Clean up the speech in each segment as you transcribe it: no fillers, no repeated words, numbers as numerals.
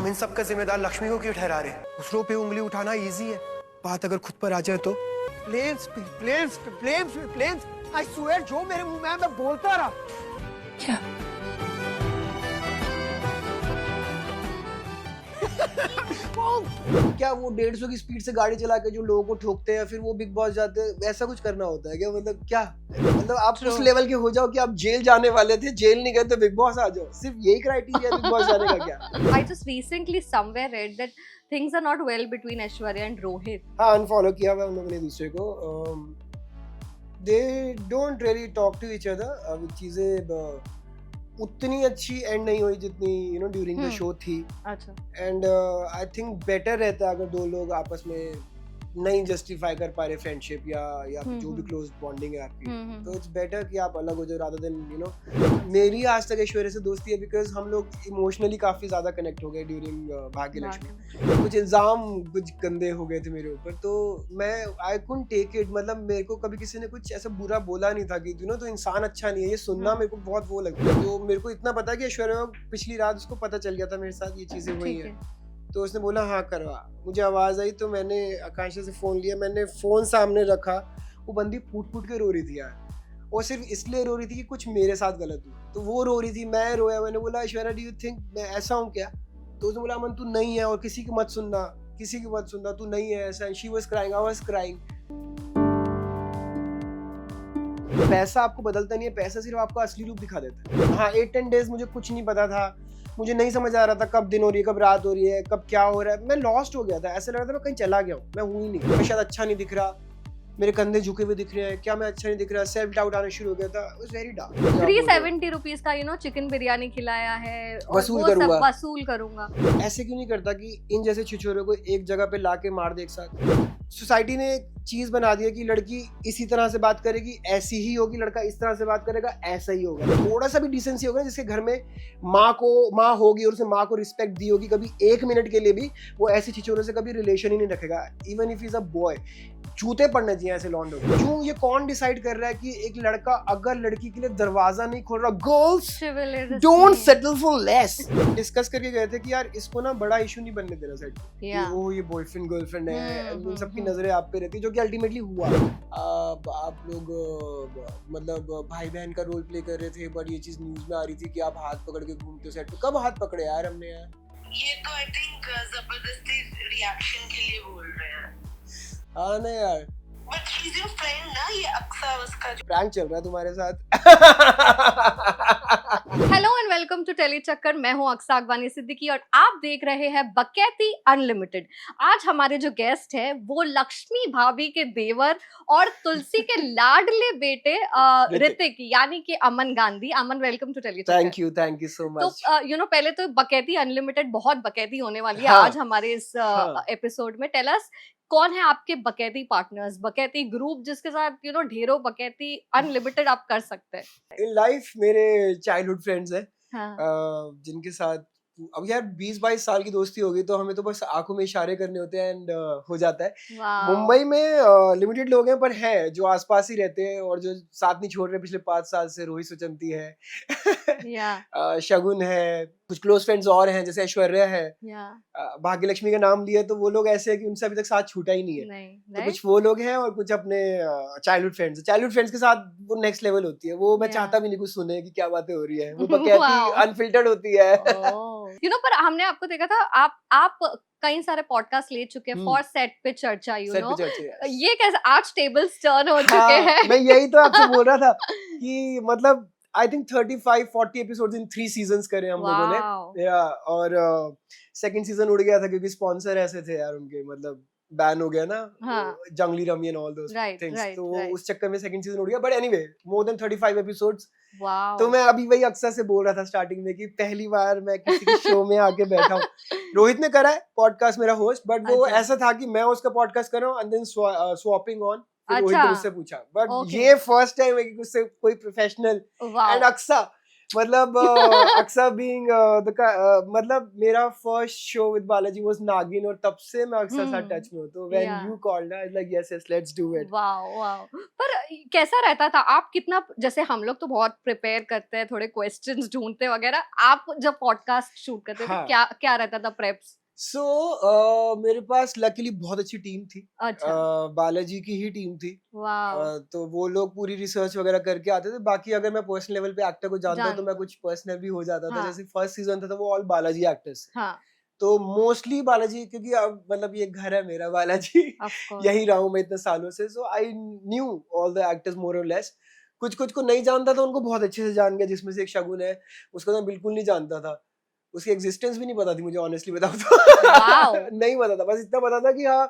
इन सब का जिम्मेदार लक्ष्मी को क्यों ठहरा रहे? दूसरों पे उंगली उठाना इजी है, बात अगर खुद पर आ जाए तो। प्लेन्स आई स्वेयर जो मेरे मुंह में आया मैं बोलता रहा। क्या? क्या वो 150 की स्पीड से गाड़ी चला के जो लोगों को ठोकते हैं फिर वो बिग बॉस जाते हैं, ऐसा कुछ करना होता है क्या? मतलब क्या, मतलब आप उस लेवल के हो जाओ कि आप जेल जाने वाले थे, जेल नहीं गए तो बिग बॉस आ जाओ, सिर्फ यही क्राइटेरिया बिग बॉस जाने का क्या? I just recently somewhere read that things are not well between Aishwarya and Rohit. हाँ, अनफॉलो किया हुआ उन लोगों ने दूसरे को। They don't really talk to each other. चीजें उतनी अच्छी एंड नहीं हुई जितनी you know during the show थी। अच्छा। एंड आई थिंक बेटर रहता अगर दो लोग आपस में नहीं जस्टिफाई कर पा रहे फ्रेंडशिप या जो भी क्लोज बॉन्डिंग है आपकी, तो इट्स बेटर कि आप अलग हो जाओ रादर देन यू नो। मेरी आज तक ऐश्वर्या से दोस्ती है बिकॉज हम लोग इमोशनली काफी ज्यादा कनेक्ट हो गए ड्यूरिंग भाग्य लक्ष्मी। कुछ इल्जाम कुछ गंदे हो गए थे मेरे ऊपर, तो मैं आई कुडंट टेक इट। मतलब मेरे को कभी किसी ने कुछ ऐसा बुरा बोला नहीं था कि यू नो तो इंसान अच्छा नहीं है, ये सुनना मेरे को बहुत वो लगता है। तो मेरे को इतना पता है कि ऐश्वर्या पिछली रात उसको पता चल गया था मेरे साथ ये चीजें हुई हैं, तो उसने बोला हाँ करवा। मुझे आवाज़ आई तो मैंने आकांक्षा से फ़ोन लिया, मैंने फ़ोन सामने रखा, वो बंदी फूट के रो रही थी यार। वो सिर्फ इसलिए रो रही थी कि कुछ मेरे साथ गलत हुआ, तो वो रो रही थी, मैं रोया। मैंने बोला ऐश्वर्या डू यू थिंक मैं ऐसा हूँ क्या? तो उसने बोला अमन तू नहीं है और किसी की मत सुनना, तू नहीं है ऐसा। She was crying, I was crying. पैसा आपको बदलता नहीं है, पैसा सिर्फ आपको असली रूप दिखा देता है। हाँ 8-10 डेज मुझे कुछ नहीं पता था, मुझे नहीं समझ आ रहा था कब दिन हो रही है, कब रात हो रही है, कब क्या हो रहा है। मैं लॉस्ट हो गया था, ऐसा लग रहा था मैं कहीं चला गया हूँ, मैं हूँ ही नहीं। मैं शायद अच्छा नहीं दिख रहा, मेरे कंधे झुके हुए दिख रहे हैं, क्या मैं अच्छा नहीं दिख रहा? सेल्फ डाउट आना शुरू हो गया था। It was very dark. 370 rupees का यू नो चिकन बिरयानी खिलाया है, वसूल वो करूंगा। सब वसूल करूंगा। ऐसे क्यों नहीं करता कि इन जैसे छिछोरे को एक जगह पे लाके मार दे एक साथ? सोसाइटी ने एक चीज बना दी है कि लड़की इसी तरह से बात करेगी, ऐसी ही होगी, लड़का इस तरह से बात करेगा, ऐसा ही होगा। थोड़ा सा भी डिसेंसी होगा, जिसके घर में माँ होगी और उसने माँ को रिस्पेक्ट दी होगी, कभी 1 मिनट के लिए भी वो ऐसे छिछोरे से कभी रिलेशन ही नहीं रखेगा, even if is a boy. जूते पड़ने चाहिए ऐसे लॉन्डो। क्यों ये कौन डिसाइड कर रहा है कि एक लड़का अगर लड़की के लिए दरवाजा नहीं खोल रहा? Girls don't settle for less. Discuss करके गए थे कि यार इसको ना बड़ा इशू नहीं बनने देना सेट कि वो ये बॉयफ्रेंड गर्लफ्रेंड है, उन सबकी नजरें आप पे रहती है, जो कि अल्टीमेटली हुआ। आप लोग मतलब भाई बहन का रोल प्ले कर रहे थे, बट ये चीज न्यूज में आ रही थी कि आप हाथ पकड़ के घूमते हो सेट पे। कब हाथ पकड़े यार हमने? यार ये तो आई थिंक जबरदस्ती रिएक्शन के लिए बोल रहे हैं। हाँ ना यार, but she is your friend ना, ये अक्सर उसका जो प्रैंक चल रहा है तुम्हारे साथ। Hello and welcome to telly Chakkar. मैं हूं अक्सा अगवानी सिद्दीकी और आप देख रहे हैं बकैती अनलिमिटेड। आज हमारे जो गेस्ट है वो लक्ष्मी भाभी के देवर और तुलसी के लाडले बेटे ऋतिक यानी कि अमन गांधी। अमन वेलकम टू टेली चक्कर। Thank you so much. तो यू नो पहले तो बकैती अनलिमिटेड बहुत बकैती होने वाली है हाँ, आज हमारे इस एपिसोड में। टेल अस कौन है आपके बकैती पार्टनर्स, बकैती ग्रुप जिसके साथ यू नो ढेरों बकैती अनलिमिटेड आप कर सकते हैं इन लाइफ मेरे चाइल्डहुड फ्रेंड्स हैं। हाँ। जिनके साथ अब यार 20-22 साल की दोस्ती हो गई, तो हमें तो बस आंखों में इशारे करने होते हैं एंड हो जाता है। वाओ। मुंबई में लिमिटेड लोग हैं, पर हैं जो आसपास ही रहते हैं और जो साथ नहीं छोड़ रहे पिछले 5 साल से। रोहित सुचंती है, शगुन है, कुछ क्लोज फ्रेंड्स और हैं जैसे ऐश्वर्या है। भाग्य लक्ष्मी का नाम लिया तो वो लोग ऐसे हैं कि उनसे अभी तक साथ छूटा ही नहीं है। तो कुछ वो लोग हैं और कुछ अपने चाइल्डहुड फ्रेंड्स के साथ वो नेक्स्ट लेवल होती है। वो मैं चाहता भी नहीं कुछ सुने कि क्या बातें हो रही है, वो बकैती अनफिल्टर्ड होती है। यू नो पर हमने आपको देखा था, आप कई सारे पॉडकास्ट ले चुके हैं फॉर सेट पे चर्चा, यू नो ये कैसे आज टेबल्स टर्न हो चुके हैं। मैं यही तो आपसे बोल रहा था कि मतलब I think 35-40 episodes in 3 seasons करे हम लोगों ने। और सेकंड सीजन उड़ गया था क्योंकि स्पॉन्सर ऐसे थे यार उनके, मतलब बैन हो गया ना। जंगली rummy and all those things, तो उस चक्कर में सेकंड सीजन उड़ गया। But anyway more than 35 episodes. तो मैं अभी वही अक्सर से बोल रहा था स्टार्टिंग में कि पहली बार मैं किसी के शो में आके बैठा हूँ। रोहित ने करा है पॉडकास्ट मेरा होस्ट, बट वो ऐसा था कि मैं उसका पॉडकास्ट कर रहा हूँ and then swapping on. Rohit ने मुझसे पूछा, बट ये फर्स्ट टाइम है कि उससे कोई प्रोफेशनल एंड अक्सा मतलब अक्सा बीइंग मतलब मेरा first show with Balaji was नागिन और तब से मैं अक्सा साथ हम्म, टच में हूँ तो व्हेन या you called I like yes yes let's do it wow wow. पर कैसा रहता था, आप कितना, जैसे हम लोग तो बहुत प्रिपेयर करते हैं, थोड़े क्वेश्चंस ढूंढते वगैरह, आप जब पॉडकास्ट शूट करते थे हाँ क्या क्या रहता था प्रेप्स? सो मेरे पास लकीली बहुत अच्छी टीम थी अच्छा, बालाजी की ही टीम थी वाओ, तो वो लोग पूरी रिसर्च वगैरह करके आते थे बाकी अगर मैं पर्सनल लेवल पे एक्टर को जानता तो मैं जानता, कुछ पर्सनल भी हो जाता था हाँ, जैसे फर्स्ट सीजन था तो वो ऑल बालाजी एक्टर्स हाँ, तो मोस्टली बालाजी क्योंकि अब मतलब ये घर है मेरा बालाजी ऑफ कोर्स, यही रहा हूँ मैं इतने सालों से so I knew all the actors more और लेस कुछ कुछ को नहीं जानता था उनको बहुत अच्छे से जान गया जिसमें से एक शगुन है उसको मैं बिल्कुल नहीं जानता था उसकी एग्जिस्टेंस भी नहीं पता थी मुझे ऑनेस्टली बताऊं वाओ, तो नहीं पता था बस इतना पता था कि हाँ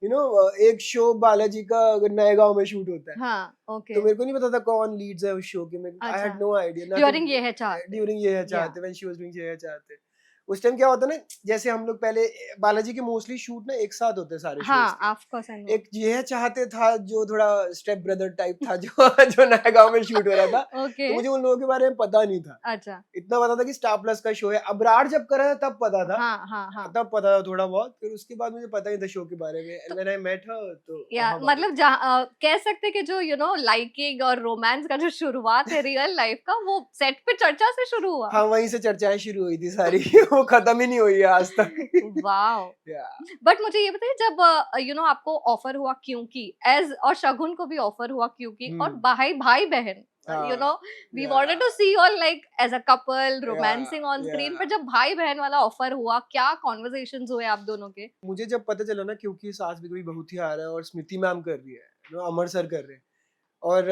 यू नो एक शो बालाजी का नए गांव में शूट होता है हाँ, तो ओके, मेरे को नहीं पता था कौन लीड्स है उस शो के में आई अच्छा, हैड नो आइडिया ड्यूरिंग ये है चाहते, ड्यूरिंग ये है या, चाहते व्हेन शी वाज डूइंग ये है चाहते उस टाइम क्या होता ना जैसे हम लोग पहले बालाजी के मोस्टली शूट ना एक साथ होते हैं सारे शोज हाँ, के ऑफ कोर्स आई नो, एक ये है चाहते था जो थोड़ा स्टेप ब्रदर टाइप था जो जो नया गांव में शूट हो रहा था ओके, तो मुझे उन लोगों के बारे में पता नहीं था अच्छा, इतना पता था कि स्टार प्लस का शो है अबरार जब करा था तब पता था हाँ, हाँ, हाँ, तब पता था थोड़ा बहुत फिर उसके बाद मुझे पता नहीं था शो के बारे में एंड तो व्हेन आई मेट हर तो या हम आ मतलब जहाँ कह सकते हैं कि जो लाइकिंग और रोमांस का जो शुरुआत है रियल लाइफ का, वो सेट पे चर्चा से शुरू हुआ। हाँ वहीं से चर्चाएं शुरू हुई थी सारी वो खत्म ही नहीं हुई है आज तक वाओ। या बट मुझे ये बताइए, जब आपको ऑफर हुआ क्योंकि एज, और शगुन को भी ऑफर हुआ क्योंकि, और भाई भाई बहन, हाँ we yeah wanted to see all like as a couple yeah romancing on या स्क्रीन, पर जब भाई बहन वाला ऑफर हुआ, क्या कॉन्वर्सेशंस हुए आप दोनों के? मुझे जब पता चला ना क्योंकि सास भी कभी बहुत ही आ रहा है और स्मृति मैम कर रही है अमर सर कर रहे हैं और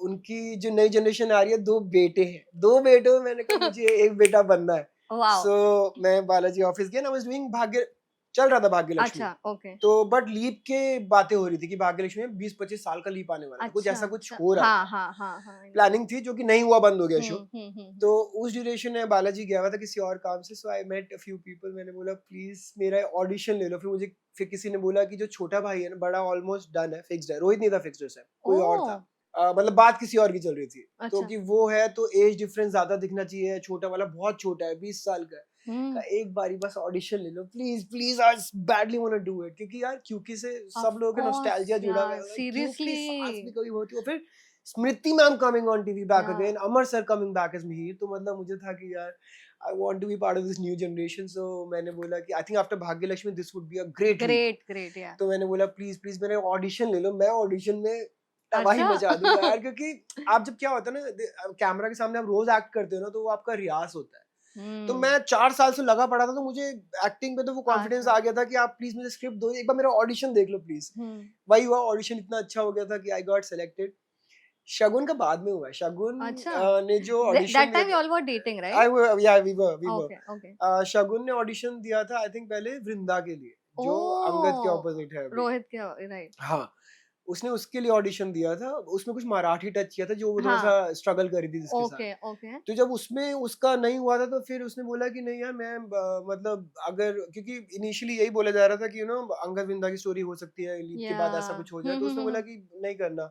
उनकी जो नई जनरेशन आ रही है दो बेटे हैं दो बेटों में मैंने कहा मुझे एक बेटा बनना है वाओ, सो मैं बालाजी ऑफिस गया ना वाज डूइंग भाग्य चल रहा था भाग्य लक्ष्मी अच्छा, ओके, तो बट लीप के बातें हो रही थी कि भाग्य लक्ष्मी में 20-25 साल का लीप आने वाला है कुछ अच्छा, ऐसा कुछ अच्छा, हो रहा हाँ, था हाँ, हाँ, हाँ, I know. प्लानिंग थी जो कि नहीं हुआ बंद हो गया शो हम्म। तो उस ड्यूरेशन में बालाजी गया हुआ था किसी और काम से so I met a few people मैंने बोला प्लीज मेरा ऑडिशन ले लो फिर किसी ने बोला कि जो छोटा भाई है ना बड़ा ऑलमोस्ट डन है फिक्स्ड है रोहित नहीं था फिक्स्ड उस time, कोई और था ओह, मतलब बात किसी और की चल रही थी तो अच्छा, कि वो है तो एज डिफरेंस ज्यादा दिखना चाहिए छोटा वाला बहुत छोटा है 20 साल का है हम्म, एक बारी बस ऑडिशन ले लो please please I badly want to do it क्योंकि यार क्योंकि से ऑफ सब लोगों के कोर्स नॉस्टैल्जिया जुड़ा हुआ यार, है क्योंकि सास भी सीरियसली, कभी होती है और फिर Smriti ma'am coming on TV back yeah, again Amar sir coming back as Mihir तो मतलब मुझे था कि यार I want to be part of this new generation so मैंने बोला कि I think after Bhagya Lakshmi this would be a great leap great great, yeah, तो मैंने बोला प्लीज प्लीज मेरे ऑडिशन ले लो मैं ऑडिशन में तबाही अच्छा, मचा दूंगा यार क्योंकि आप जब क्या होता है ना कैमरा के सामने आप रोज एक्ट करते हो ना तो वो आपका रियाज होता है तो हम्म, मैं 4 साल से लगा पड़ा था तो मुझे एक्टिंग पे तो वो कॉन्फिडेंस अच्छा, आ गया था कि आप प्लीज मुझे स्क्रिप्ट दो एक बार मेरा ऑडिशन देख लो प्लीज हम्म, वही हुआ ऑडिशन इतना अच्छा हो गया था कि आई गॉट सेलेक्टेड शगुन का बाद में हुआ है शगुन अच्छा, ने जो ऑडिशन दैट दिया time you all were dating I right? या वी ओके, ओके, वर शगुन ने ऑडिशन दिया था आई थिंक पहले वृंदा के लिए जो अंगद के ओह, ऑपोजिट है अभी रोहित के, राइट, हाँ उसने उसके लिए ऑडिशन दिया था उसमें कुछ मराठी टच किया था जो वो थोड़ा सा हाँ, स्ट्रगल करी थी जिसके साथ ओके, ओके, तो जब उसमें उसका नहीं हुआ था तो फिर उसने बोला कि नहीं यार मैं मतलब अगर क्योंकि इनिशियली यही बोला जा रहा था कि अंगद विंदा की स्टोरी हो सकती है लीप के या, बाद ऐसा कुछ हो जाए तो उसने बोला कि नहीं करना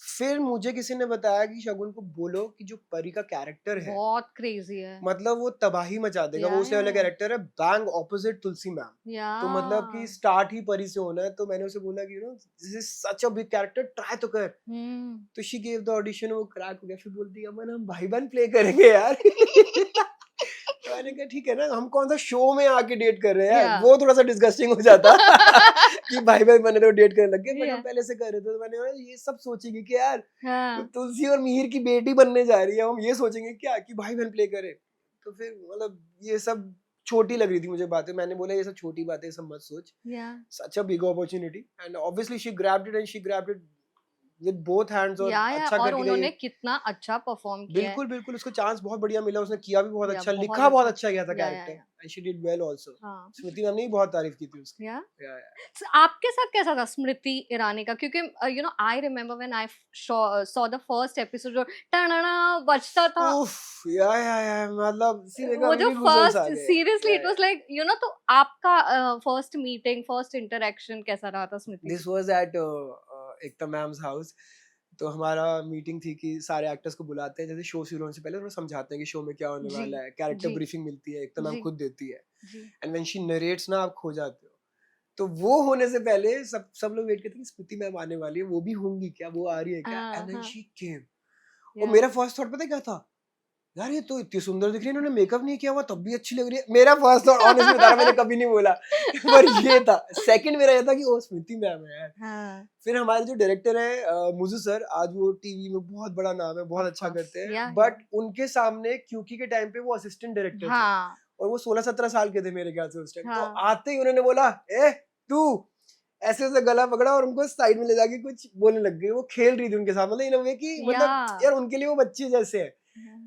फिर मुझे किसी ने बताया कि शगुन को बोलो कि जो परी का कैरेक्टर है बहुत क्रेजी है, मतलब वो तबाही मचा देगा वो उस लेवल का या, कैरेक्टर है बैंग ऑपोजिट तुलसी मैम या, तो मतलब कि स्टार्ट ही परी से होना है तो मैंने उसे बोला कि this is such a big character try तो कर हम्म, तो शी गेव द ऑडिशन वो क्रैक हो गया फिर बोलती है अमन हम भाई बहन प्ले करेंगे यार तो मैंने कहा ठीक है ना हम कौन सा शो में आके डेट कर रहे हैं यार या, वो थोड़ा सा डिस्गस्टिंग हो जाता कि भाई बहन बने तो डेट करने लग गए बट या, हम पहले से कर रहे थे तो मैंने बोला ये सब सोचेंगे कि यार तो हाँ, तुलसी और मिहिर की बेटी बनने जा रही है हम ये सोचेंगे क्या कि भाई बहन प्ले करे तो फिर मतलब ये सब छोटी लग रही थी मुझे बातें मैंने बोला ये सब छोटी बातें सब मत सोच yeah, such a big opportunity and obviously she grabbed it and she grabbed it with both hands और या, अच्छा और करके गई उन्होंने कितना अच्छा परफॉर्म किया है, बिल्कुल बिल्कुल उसको चांस बहुत बढ़िया मिला उसने किया भी बहुत या, अच्छा बहुत लिखा बहुत अच्छा, अच्छा गया था कैरेक्टर या, and she did well also हाँ, स्मृति मैम ने भी बहुत तारीफ की थी उसकी या, या आपके साथ कैसा था स्मृति ईरानी का, क्योंकि I remember when I saw the first episode, जो टनना बजता था, उफ या मतलब सी मेरे को वो अभी जो भी गूज़बम्प्स आ फर्स्ट, गए सीरियसली या इट वाज लाइक तो आपका फर्स्ट मीटिंग, फर्स्ट इंटरेक्शन कैसा रहा था स्मृति के दिस साथ? Was at Ekta ma'am's house तो हमारा मीटिंग थी कि सारे एक्टर्स को बुलाते हैं, जैसे शो शुरू होने से पहले उन्हें समझाते हैं कि शो में क्या होने जी, वाला है, कैरेक्टर जी, ब्रीफिंग मिलती है, एक तो मैम जी, खुद देती है, जी। एंड व्हेन शी नरेट्स ना आप खो जाते हो। तो वो होने से पहले सब लोग वेट करते हैं कि स्मृति मैम आने वाली है, वो भी होंगी क्या, वो आ रही है क्या, हाँ, एंड देन हाँ, शी केम। और या मेरा फर्स्ट थॉट पता है क्या था, यार ये तो इतनी सुंदर दिख रही है, इन्होंने मेकअप नहीं किया हुआ तब भी अच्छी लग रही है। मेरा फर्स्ट थॉट ऑनेस्टली बता रहा, मैंने कभी नहीं बोला पर ये था। सेकंड मेरा ये था कि ओ स्मृति मैम है यार। हाँ, फिर हमारे जो डायरेक्टर है मुझू सर, आज वो टीवी में बहुत बड़ा नाम है, बहुत ऑफ अच्छा कोर्स, करते हैं, या बट उनके सामने क्योंकि के टाइम पे वो असिस्टेंट डायरेक्टर थे हाँ, और वो 16-17 साल के थे मेरे ख्याल से उस टाइम। तो हाँ, आते ही उन्होंने बोला, ए तू, ऐसे ऐसे गला पकड़ा और उनको साइड में ले जाके कुछ बोलने लग गई। वो खेल रही थी उनके साथ, मतलब इन अ वे कि या मतलब यार उनके लिए वो बच्चे जैसे है।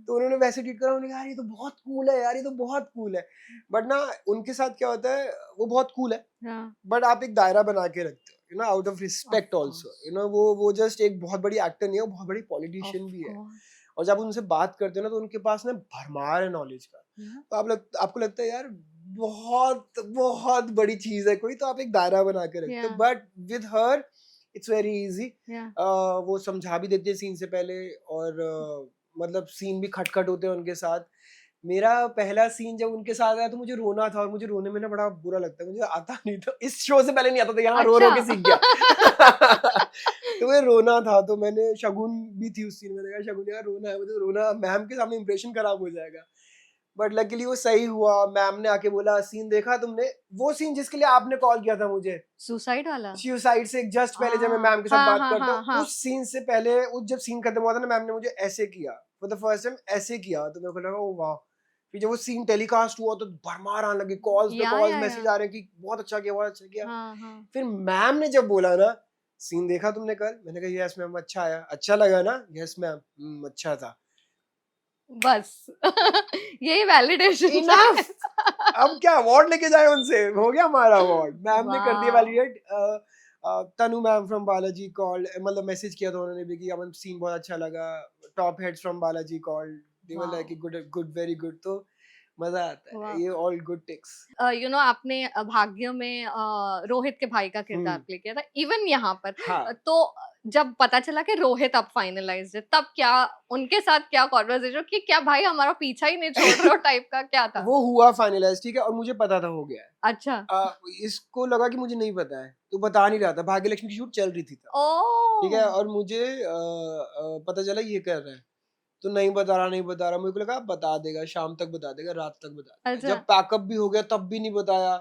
तो उन्होंने वैसे ट्रीट करा, उन्होंने कहा यार ये तो बहुत कूल है यार, ये तो बहुत कूल है। बट ना उनके साथ क्या होता है, वो बहुत कूल है हाँ, बट आप एक दायरा बना के रखते हो, you know, out of of respect also, course, you know. वो जस्ट एक बहुत बड़ी एक्टर नहीं है, वो बहुत बड़ी ऑफ पॉलिटिशियन भी है। कोर्स, और जब उनसे बात करते हो ना, तो उनके पास ना भरमार है नॉलेज का। या तो आपको लगता है यार बहुत बहुत बड़ी चीज है कोई, तो आप एक दायरा बना के रखते हो। या but with her it's very easy. या वो समझा भी देते हैं सीन से पहले, और मतलब सीन भी खटखट होते हैं उनके साथ। मेरा पहला सीन जब उनके साथ आया तो मुझे रोना था, और मुझे रोने में ना बड़ा बुरा लगता है, मुझे आता नहीं था, इस शो से पहले नहीं आता था, यहाँ रो रो अच्छा के सीख गया। तो मुझे रोना था, तो मैंने शगुन भी थी उस सीन में, देखा शगुन यार रोना है, मुझे रोना, मैम के सामने इंप्रेशन खराब हो जाएगा। बट लकीली वो सही हुआ। मैम ने आके बोला सीन देखा तुमने, वो सीन जिसके लिए आपने कॉल किया था मुझे, सुसाइड वाला सुसाइड से जस्ट पहले जब मैं मैम के साथ हाँ बात हाँ करता हाँ हूँ, हाँ उस सीन से पहले, उस जब सीन खत्म हुआ था ना, मैम ने मुझे ऐसे किया फॉर द फर्स्ट टाइम, ऐसे किया, तो मेरे को लगा ओ वाह। फिर जब वो सीन टेलीकास्ट हुआ तो भरमार आने लगे, कॉल्स पे कॉल्स, या मैसेज आ रहे हैं कि बहुत अच्छा किया, बहुत अच्छा किया। हाँ हाँ फिर मैम ने जब बोला ना सीन देखा तुमने कल, मैंने कहा यस मैम, अच्छा आया, अच्छा लगा ना, यस मैम, अच्छा था। बस यही वैलिडेशन इनफ, अब क्या अवार्ड लेके जाए उनसे, हो गया हमारा अवार्ड। मैम ने कर दिया वाह validate. Tanu ma'am from Balaji called, मतलब मैसेज किया था उन्होंने भी कि अमन सीन बहुत अच्छा लगा। Top heads from Balaji called, they were like वाह गुड गुड, वेरी गुड। तो मजा आता है, वाह ये all good ticks. You know आपने भाग्य में रोहित के भाई का किरदार हम्म, प्ले किया था इवन यहाँ पर हाँ तो जब पता चला कि रोहित अब फाइनलाइज्ड है तब क्या उनके साथ क्या कॉन्वर्सेशन कि क्या भाई हमारा पीछा ही नहीं छोड़ रहे हो टाइप का क्या था वो हुआ फाइनलाइज, ठीक है, और मुझे पता था हो गया है। अच्छा इसको लगा कि मुझे नहीं पता है, तो बता नहीं रहा था, भाग्य लक्ष्मी की शूट चल रही थी तब, ठीक है, ओ और मुझे पता चला ये कर रहा है, तो नहीं बता रहा, नहीं बता रहा। मेरे को लगा बता देगा, शाम तक बता देगा, रात तक बता देगा। अच्छा जब पैकअप भी हो गया तब भी नहीं बताया,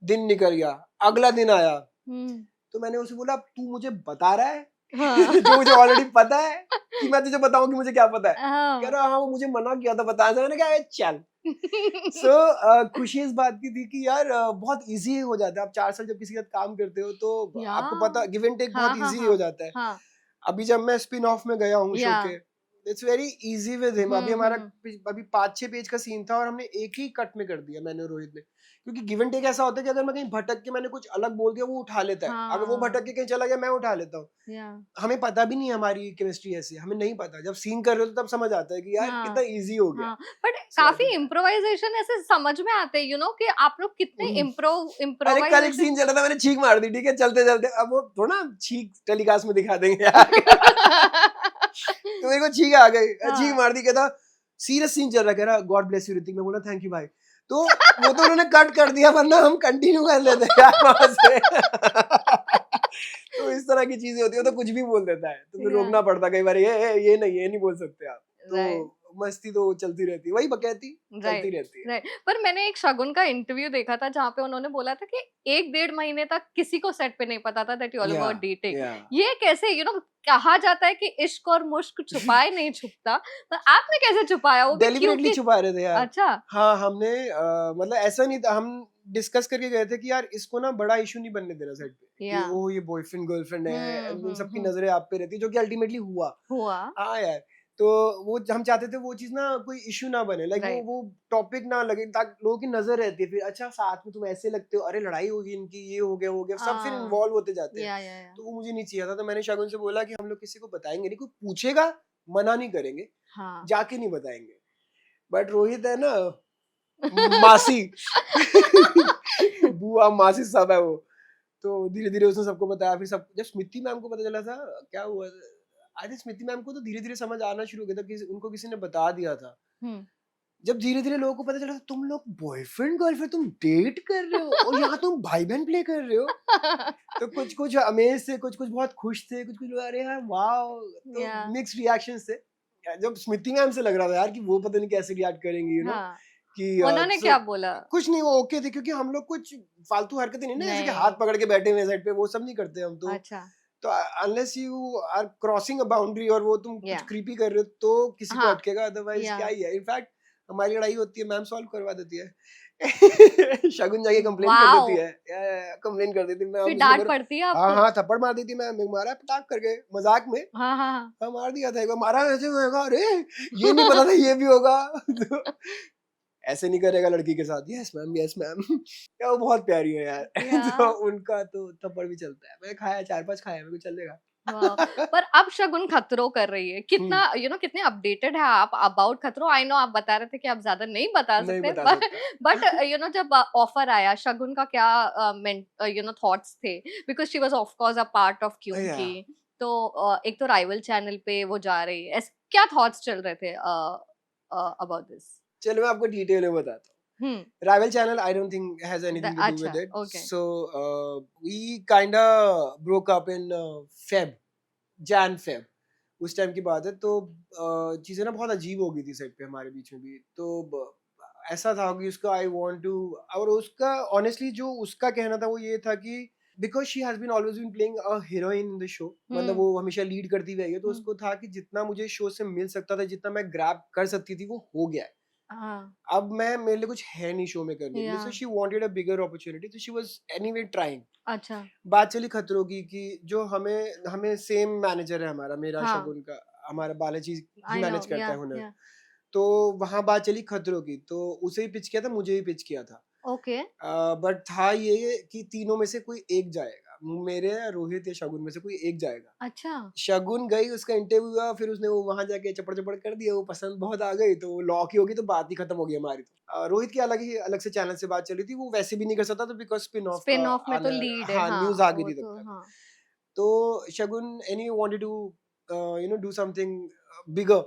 दिन निकल गया, अगला दिन आया, हम्म तो मैंने उसे बोला तू मुझे बता रहा है हाँ जो मुझे ऑलरेडी पता है, कि मैं तुझे बताऊं कि मुझे क्या पता है। कह हाँ रहा हाँ, वो मुझे मना किया था बताने से। मैंने कहा चल। खुशी इस बात की थी कि यार बहुत इजी हो जाता है। आप 4 साल जब किसी के साथ काम करते हो तो या आपको पता, गिव एंड टेक हाँ बहुत हाँ इजी हो हाँ जाता है। हाँ अभी जब मैं स्पिन ऑफ में गया हूँ शो या के, it's very easy with him. अभी हमारा हम्म अभी 5-6 पेज का सीन था और हमने एक ही कट में कर दिया, मैंने और रोहित ने। क्योंकि गिव एंड टेक ऐसा होता है कि अगर मैं कहीं भटक के मैंने कुछ अलग बोल दिया, वो उठा लेता है। अगर वो भटक हाँ के कहीं चला गया, मैं उठा लेता हूँ। या हमें पता भी नहीं है हमारी केमिस्ट्री ऐसी, हमें नहीं पता। जब सीन कर रहे हो तो तब समझ आता है कि यार कितना हाँ इजी हो गया। हाँ बट So I काफी think that- इम्प्रोवाइजेशन ऐसे समझ में आते हैं यू नो कि आप लोग कितने हम्म। अरे कल एक इम्प्रोवाइजेशन सीन चल रहा था, मैंने छींक मार दी, ठीक है, चलते चलते। अब वो थोड़ा छींक टेलीकास्ट में दिखा देंगे यार। तो मेरे को छींक आ गई, छींक हाँ मार दी, कहता सीरियस सीन चल रहा है, कह रहा गॉड ब्लेस यू ऋतिक। मैं बोला थैंक यू भाई। तो वो तो उन्होंने कट कर दिया, वरना हम कंटिन्यू कर लेते यार वहां से। तो इस तरह की चीजें होती है, तो कुछ भी बोल देता है, तो फिर या रोकना पड़ता कई बार, ये नहीं बोल सकते आप। राइट तो मस्ती तो चलती रहती है, वही बकैती चलती राइट रहती है। राइट पर मैंने एक शगुन का इंटरव्यू देखा था जहाँ पे उन्होंने बोला था कि 1-1.5 महीने तक किसी को सेट पे नहीं पता था दैट यू ऑल या वर डेटिंग या ये कैसे यू नो कहा जाता है कि इश्क और मुश्क छुपाए नहीं छुपता तो आपने कैसे छुपाया वो भी डेलिबरेटली क्योंकि छुपा रहे थे यार। अच्छा हाँ, हमने मतलब ऐसा नहीं था, हम डिस्कस करके गए थे कि यार इसको ना बड़ा इशू नहीं बनने देना सेट पे, कि या ओ ये बॉयफ्रेंड गर्लफ्रेंड है, उन सबकी हम्म नजरें आप पे रहती है, जो कि अल्टीमेटली हुआ। हुआ हाँ यार, तो वो हम चाहते थे वो चीज ना कोई इशू ना बने, लाइक राइट वो टॉपिक ना लगे, ताकि लोगों की नजर रहती है फिर, अच्छा साथ में तुम ऐसे लगते हो, अरे लड़ाई होगी इनकी, ये हो गया वो हो गया, सब फिर हाँ इन्वॉल्व होते जाते हैं। या तो वो मुझे नहीं चाहिए था। तो मैंने शगुन से बोला कि हम लोग किसी को बताएंगे नहीं, कोई पूछेगा मना नहीं करेंगे, हाँ जाके नहीं बताएंगे। बट रोहित है ना, मासी बुआ मासी सब है वो। तो धीरे धीरे उसने सबको बताया। फिर सब, जब स्मिति मैम को पता चला था, क्या हुआ, आई थिंक स्मृति मैम को तो धीरे धीरे समझ आना शुरू हो गया था कि उनको किसी ने बता दिया था। हम्म। जब धीरे धीरे लोगों को पता चला तुम लोग बॉयफ्रेंड गर्लफ्रेंड तुम डेट कर रहे हो और यहाँ तुम भाई बहन प्ले कर रहे हो, तो कुछ कुछ अमेज थे, कुछ कुछ बहुत खुश थे, कुछ कुछ अरे यार वाओ, तो Yeah. मिक्स रिएक्शंस थे। जब स्मृति मैम से लग रहा था यार कि वो पता नहीं कैसे रिएक्ट करेंगी, यू नो, हाँ, कि उन्होंने क्या बोला? कुछ नहीं, वो ओके थे, क्योंकि हम लोग कुछ फालतू हरकतें नहीं ना, जैसे कि नहीं। हाथ पकड़ के बैठे हुए साइड पे, वो सब नहीं करते हम तो। अच्छा। तो unless you are crossing a boundary और वो तुम कुछ Yeah. क्रीपी कर रहे हो तो किसी को हाँ. अटकेगा, अदरवाइज Yeah. क्या ही है। इनफैक्ट हमारी लड़ाई होती है, मैम सॉल्व करवा देती है। शगुन जाके कंप्लेन कर Wow. देती है, कंप्लेन कर देती है मैम, फिर डांट पड़ती है हाँ आपको? हाँ थप्पड़ मार देती है मैम, मारा पटाख करके मजाक में। हाँ हाँ हाँ। हाँ मार दिया था एक बार, मारा ऐसे होगा, अरे ये नहीं पता था ये भी होगा। तो ऐसे नहीं करेगा लड़की के साथ, यस मैम यस मैम। क्या वो बहुत प्यारी है यार। Yeah. तो उनका तो थप्पड़ भी चलता है, मैंने खाया 4-5 खाया, मेरे को चलेगा। वाह, पर अब शगुन खतरों कर रही है कितना, कितने अपडेटेड है आप अबाउट खतरों? आई नो आप बता रहे थे कि आप ज्यादा नहीं बता नहीं सकते, बता बट जब ऑफर आया शगुन का क्या थॉट्स थे, because she was of course a part of क्योंकि, तो एक तो राइवल चैनल पे वो जा रही है, क्या थॉट्स चल रहे थे अबाउट दिस? चलो मैं आपको डिटेल में बताता हूँ। Rival channel, I don't think has anything to do with अच्छा, it. okay. So we kinda broke up in Feb. उस टाइम की बात है। तो चीजें ना बहुत अजीब हो गई थी सेट पे हमारे बीच में भी। तो ऐसा था कि उसका आई वांट टू, और उसका ऑनेस्टली जो उसका कहना था वो ये था कि because she has been always been playing a heroine in the show, मतलब वो हमेशा लीड करती हुई आई है, तो उसको था कि जितना मुझे शो से मिल सकता था, जितना मैं ग्रैब कर सकती थी, वो हो गया है। अब मैं, मेरे लिए कुछ है नहीं शो में करने के लिए, so she wanted a bigger opportunity, तो शी वाज एनीवे ट्राइंग। अच्छा। बात चली खतरों की कि जो हमें सेम मैनेजर है हमारा, मेरा शगुन का, हमारा बालाजी ही मैनेज करता है हुनर। तो वहां बात चली खतरों की, तो उसे ही पिच किया था, मुझे ही पिच किया था। ओके। बट था ये कि तीनों में से कोई एक जाएगा, मेरे या रोहित या शगुन में से कोई एक जाएगा। अच्छा। शगुन गई, उसका इंटरव्यू हुआ, फिर उसने वो वहां जाके चपड़ चपड़ कर दिया, वो पसंद बहुत आ गई, तो लॉक ही होगी, तो बात ही खत्म हो गई हमारी। तो रोहित की अलग से चैनल से बात चली थी, वो वैसे भी नहीं कर सकता, तो बिकॉज स्पिन ऑफ में तो लीड है, हाँ, न्यूज आ गई थी तो, तब तक। हाँ. तो Shagun any wanted to do something bigger,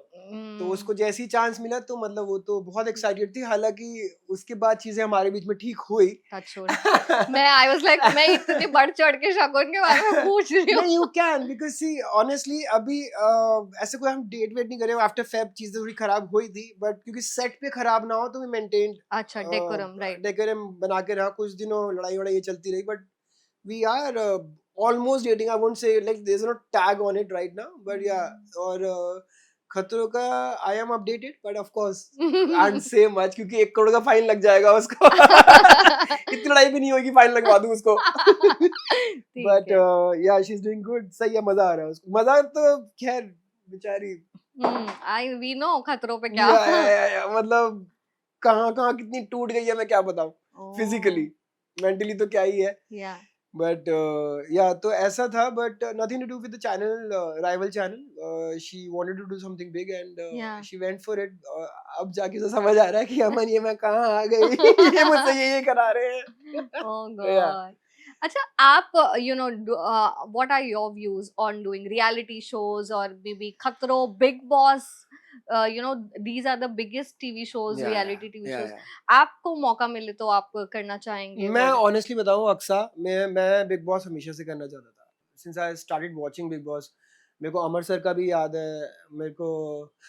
तो उसको जैसी चांस मिला तो मतलब वो तो बहुत एक्साइटेड थी। हालांकि उसके बाद चीजें हमारे बीच में ठीक हुई। मैं आई वाज लाइक मैं इतनी बढ़ चढ़ के शगुन के बारे में पूछ रही हूँ। नहीं, you can, because see honestly अभी ऐसे कोई हम डेट वेट नहीं कर रहे हैं, आफ्टर फेब चीजें थोड़ी खराब हुई थी, बट क्योंकि सेट पे खराब ना हो तो वी मेंटेन अच्छा डेकोरम, राइट, डेकोरम बना के रहा। कुछ दिनों लड़ाई वड़ाई ये चलती रही, but we are almost dating. I won't say like there is no tag on it right now, but yeah. और खतरों का I am updated, but of course can't say much, क्योंकि 1 करोड़ का फाइन लग जाएगा उसको। इतनी लड़ाई भी नहीं होगी, फाइन लगवा दूं उसको। बट या शी इज डूइंग गुड, सही है, मजा आ रहा है उसको। मजा तो खैर बेचारी, आई वी नो खतरों पे क्या या, मतलब कहाँ कितनी टूट गई है, मैं क्या बताऊं, फिजिकली मेंटली तो क्या ही है। बट या तो ऐसा था, but nothing to do with the channel, rival channel. She wanted to do something big and she went for it. अब जाके तो समझ आ रहा है कि अमन ये मैं कहाँ आ गई। ये मुझसे ये करा रहे हैं। Oh god. अच्छा, आप what are your views on doing reality shows और मे खतरों, Bigg Boss, these are the biggest TV shows, reality TV shows. आपको मौका मिले तो आप करना चाहेंगे? मैं ऑनेस्टली बताऊं अक्सा, मैं बिग बॉस हमेशा से करना चाहता था, since I started watching big boss. मेरे को अमर सर का भी याद है, मेरे को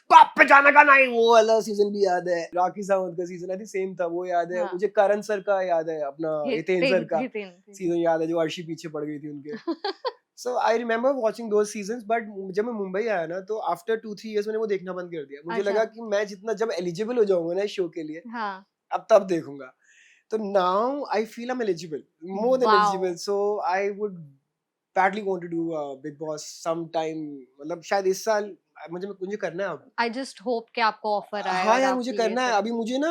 पाप पे जाने का नहीं वो वाला सीजन भी याद है, राखी सावंत का सीजन आई थिंक सेम था, वो याद है। मुझे करण सर का याद है, अपना हितेन सर का सीजन याद है, जो अर्शी पीछे पड़ गई थी उनके। So I remember watching those seasons, but जब मैं मुंबई आया ना, तो after 2-3 years मैंने वो देखना बंद कर दिया। मुझे लगा कि मैं जितना जब एलिजिबल हो जाऊंगा ना इस शो के लिए, अब तब देखूंगा। तो now I feel I'm eligible, more than eligible, so I would badly want to do Big Boss sometime, मतलब शायद इस साल मुझे करना है। अब I just hope कि आपको ऑफर आए। हाँ यार, मुझे करना है। अभी मुझे ना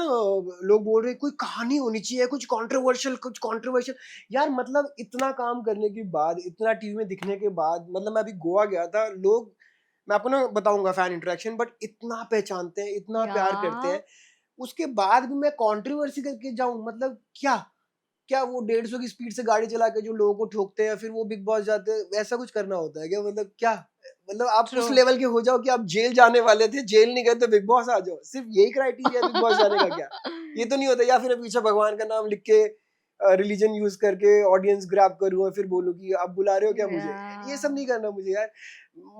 लोग बोल रहे कोई कहानी होनी चाहिए, कुछ कंट्रोवर्शियल। यार मतलब इतना काम करने के बाद, इतना टीवी में दिखने के बाद, मतलब मैं अभी गोवा गया था, लोग, मैं आपको ना बताऊंगा फैन इंटरेक्शन, बट इतना पहचानते हैं, इतना प्यार करते हैं, उसके बाद भी मैं कंट्रोवर्सी करके जाऊं, मतलब क्या वो 150 की स्पीड से गाड़ी चला के जो लोगों को ठोकते हैं, फिर वो बिग बॉस जाते हैं, ऐसा कुछ करना होता है क्या? मतलब क्या मतलब आप उस True. लेवल के हो जाओ कि आप जेल जाने वाले थे, जेल नहीं गए तो बिग बॉस आ जाओ, सिर्फ यही क्राइटेरिया बिग बॉस जाने का क्या? ये तो नहीं होता। या फिर पीछे भगवान का नाम लिख के रिलीजन यूज करके ऑडियंस ग्रैब करूँ और फिर बोलूँ कि आप बुला रहे हो क्या मुझे? ये सब नहीं करना मुझे यार।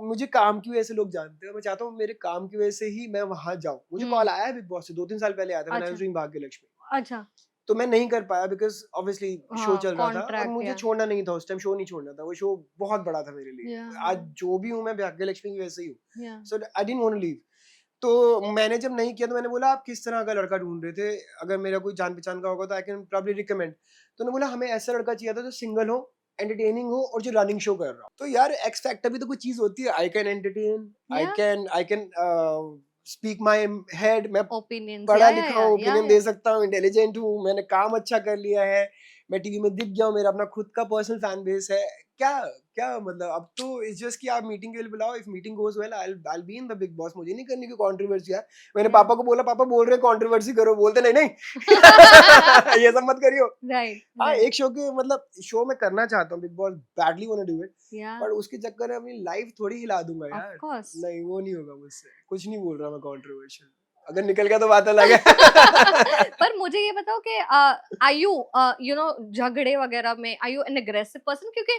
मुझे काम की वजह से लोग जानते हैं, मैं चाहता हूँ मेरे काम की वजह से ही मैं वहां जाऊँ। मुझे कॉल आया है बिग बॉस से 2-3 साल पहले आया था, अच्छा। मैं भाग्य लक्ष्मी, अच्छा, तो मैं नहीं कर पाया बिकॉज ऑब्वियसली शो हाँ, चल रहा था और कॉन्ट्रैक्ट मुझे या छोड़ना नहीं था उस टाइम, शो नहीं छोड़ना था, वो शो बहुत बड़ा था मेरे लिए। आज जो भी हूँ मैं भाग्य लक्ष्मी की वजह से ही हूँ, yeah so I didn't want to leave. तो मैंने जब नहीं किया तो मैंने बोला आप किस तरह का लड़का ढूंढ रहे थे, अगर मेरा कोई जान पहचान का होगा तो आई कैन प्रॉब्ली रिकमेंड। तो उन्होंने बोला हमें ऐसा लड़का चाहिए था जो सिंगल हो, एंटरटेनिंग हो और जो रनिंग शो कर रहा हो। तो यार एक्स फैक्टर भी तो कोई चीज होती है। I can entertain, I can speak my head, मैं ओपिनियंस पढ़ा लिखा हूँ, ओपिनियन दे सकता हूँ, इंटेलिजेंट हूँ, मैंने काम अच्छा कर लिया है, मैं टीवी में दिख गया हूँ, मेरा अपना खुद का पर्सनल फैन बेस है। क्या क्या मतलब अब तो इट्स जस्ट कि आप मीटिंग के लिए बुलाओ, if meeting goes well I be in the big boss. मुझे नहीं करनी कोई कंट्रोवर्सी यार। मैंने पापा को बोला, पापा बोल रहे हैं कंट्रोवर्सी करो, बोलते नहीं नहीं ये सब मत करियो। राइट हाँ एक शो के मतलब शो में करना चाहता हूँ, Bigg Boss badly want to do it, yeah पर उसके चक्कर में अपनी लाइफ थोड़ी हिला दूंगा ऑफ यार। कोर्स नहीं वो नहीं होगा मुझसे, कुछ नहीं बोल रहा मैं कंट्रोवर्शियल, अगर निकल गया तो बात अलग है। पर मुझे ये बताओ कि आर यू यू नो झगड़े वगैरह में are you an aggressive person, क्योंकि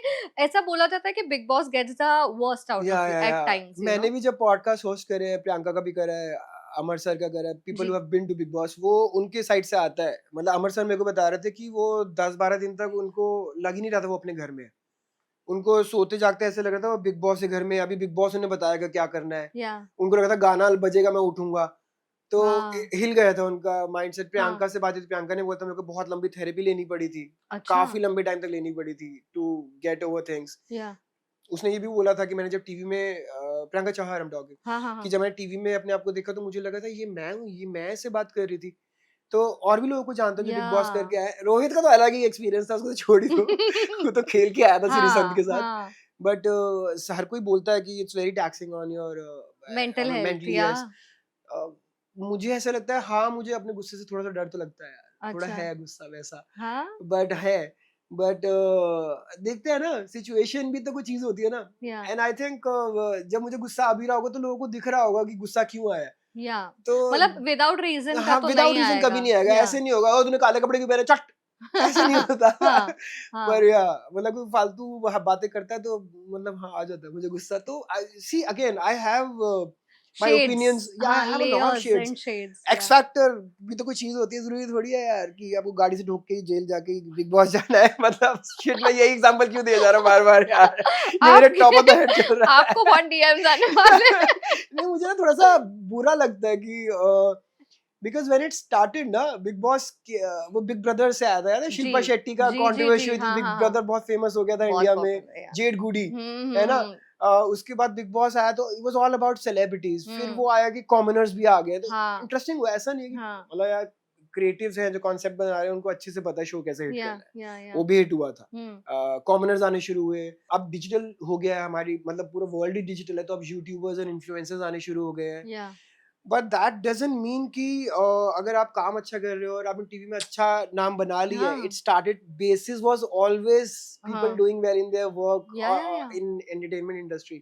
ऐसा बोला जाता है कि Bigg Boss gets the worst out of you at times, मैंने भी जब पॉडकास्ट होस्ट करे हैं, प्रियंका का भी करा है, अमर सर का करा है, पीपल जी who have been to Bigg Boss, वो उनके साइड से आता है। मतलब अमर सर मेरे को बता रहे थे कि वो 10-12 दिन तक उनको लग ही नहीं रहा था वो अपने घर में है। उनको सोते जागते ऐसे लग रहा था वो बिग बॉस के घर में, अभी बिग बॉस उन्हें बताएगा क्या करना है। या उनको लगा था गाना बजेगा मैं उठूंगा, तो हाँ हिल गया था उनका माइंडसेट। प्रियंका हाँ से बात हुई थी, प्रियंका ने बोला था मेरे को बहुत लंबी थेरेपी लेनी पड़ी थी, अच्छा काफी लंबे टाइम तक लेनी पड़ी थी टू गेट ओवर थिंग्स। या उसने ये भी बोला था कि मैंने जब टीवी में Priyanka Chauhan I am talking, हाँ हाँ कि हाँ जब मैंने टीवी में अपने आप को देखा तो मुझे लगा था ये मैं हूँ, ये मैं से बात कर रही थी। तो और भी लोगों को जानता हूँ जो या बिग बॉस करके आए। रोहित का तो अलग ही एक्सपीरियंस था, उसको तो छोड़ ही दो वो तो खेल के आया था श्री संत के हाँ साथ। हाँ बट हर कोई बोलता है कि it's very taxing on your mental health mentally. Yeah yes, मुझे ऐसा लगता है, हाँ मुझे अपने गुस्से से थोड़ा सा डर तो लगता है यार, थोड़ा अच्छा है गुस्सा वैसा, हाँ बट है। बट देखते हैं ना, सिचुएशन भी तो कोई चीज होती है ना। या एंड आई थिंक जब मुझे गुस्सा आ भी रहा होगा तो लोगों को दिख रहा होगा कि गुस्सा क्यों आया। या तो मतलब विदाउट रीजन का हाँ तो विदाउट नहीं रीजन कभी आएगा नहीं आएगा, या ऐसे नहीं होगा ओ तूने काले कपड़े क्यों पहने चट, ऐसे नहीं होता। हाँ हाँ पर या मतलब कोई फालतू बातें करता है तो मतलब हाँ आ जाता है मुझे गुस्सा। तो see again I have my shades opinions, या आई हाँ have a lot of layers shades. And shades X factor भी तो कोई चीज होती है, जरूरी थोड़ी है यार कि आपको गाड़ी से ठोक के ही जेल जाके ही बिग बॉस जाना है। मतलब शिट मैं यही एग्जांपल क्यों दिया जा रहा हूँ बार बार यार, ये मेरे टॉप ऑफ द हेड चल रहा है। आपको बहुत डीएम्स आने वाले हैं। नहीं मुझे ना थोड़ा सा बुरा लगता है कि बिकॉज व्हेन इट स्टार्टेड ना बिग बॉस, वो बिग ब्रदर से आया था यार, शिल्पा जी शेट्टी का जी जी कंट्रोवर्सी जी हुई थी, हाँ बिग हाँ हाँ ब्रदर बहुत फेमस हो गया था बहुत इंडिया में, पॉपुलर या जेड गुडी है ना। उसके बाद बिग बॉस आया तो it was all about celebrities, फिर हम्म वो आया कि कॉमनर्स भी आ गए, तो हाँ इंटरेस्टिंग हुआ। ऐसा नहीं है कि हाँ मतलब यार क्रिएटिव्स हैं जो कॉन्सेप्ट बना रहे हैं उनको अच्छे से पता है शो कैसे हिट या करना है, या वो भी हिट हुआ था। हम्म कॉमनर्स आने शुरू हुए, अब डिजिटल हो गया है हमारी, मतलब पूरा वर्ल्ड ही डिजिटल है, तो अब यूट्यूबर्स और इन्फ्लुएंसर्स आने शुरू हो गए हैं। या बट दैट डजंट मीन कि अगर आप काम अच्छा कर रहे हो और आपने टीवी में अच्छा नाम बना लिया है, हाँ it started basis was always people हाँ doing well in their work या इन एंटरटेनमेंट इंडस्ट्री।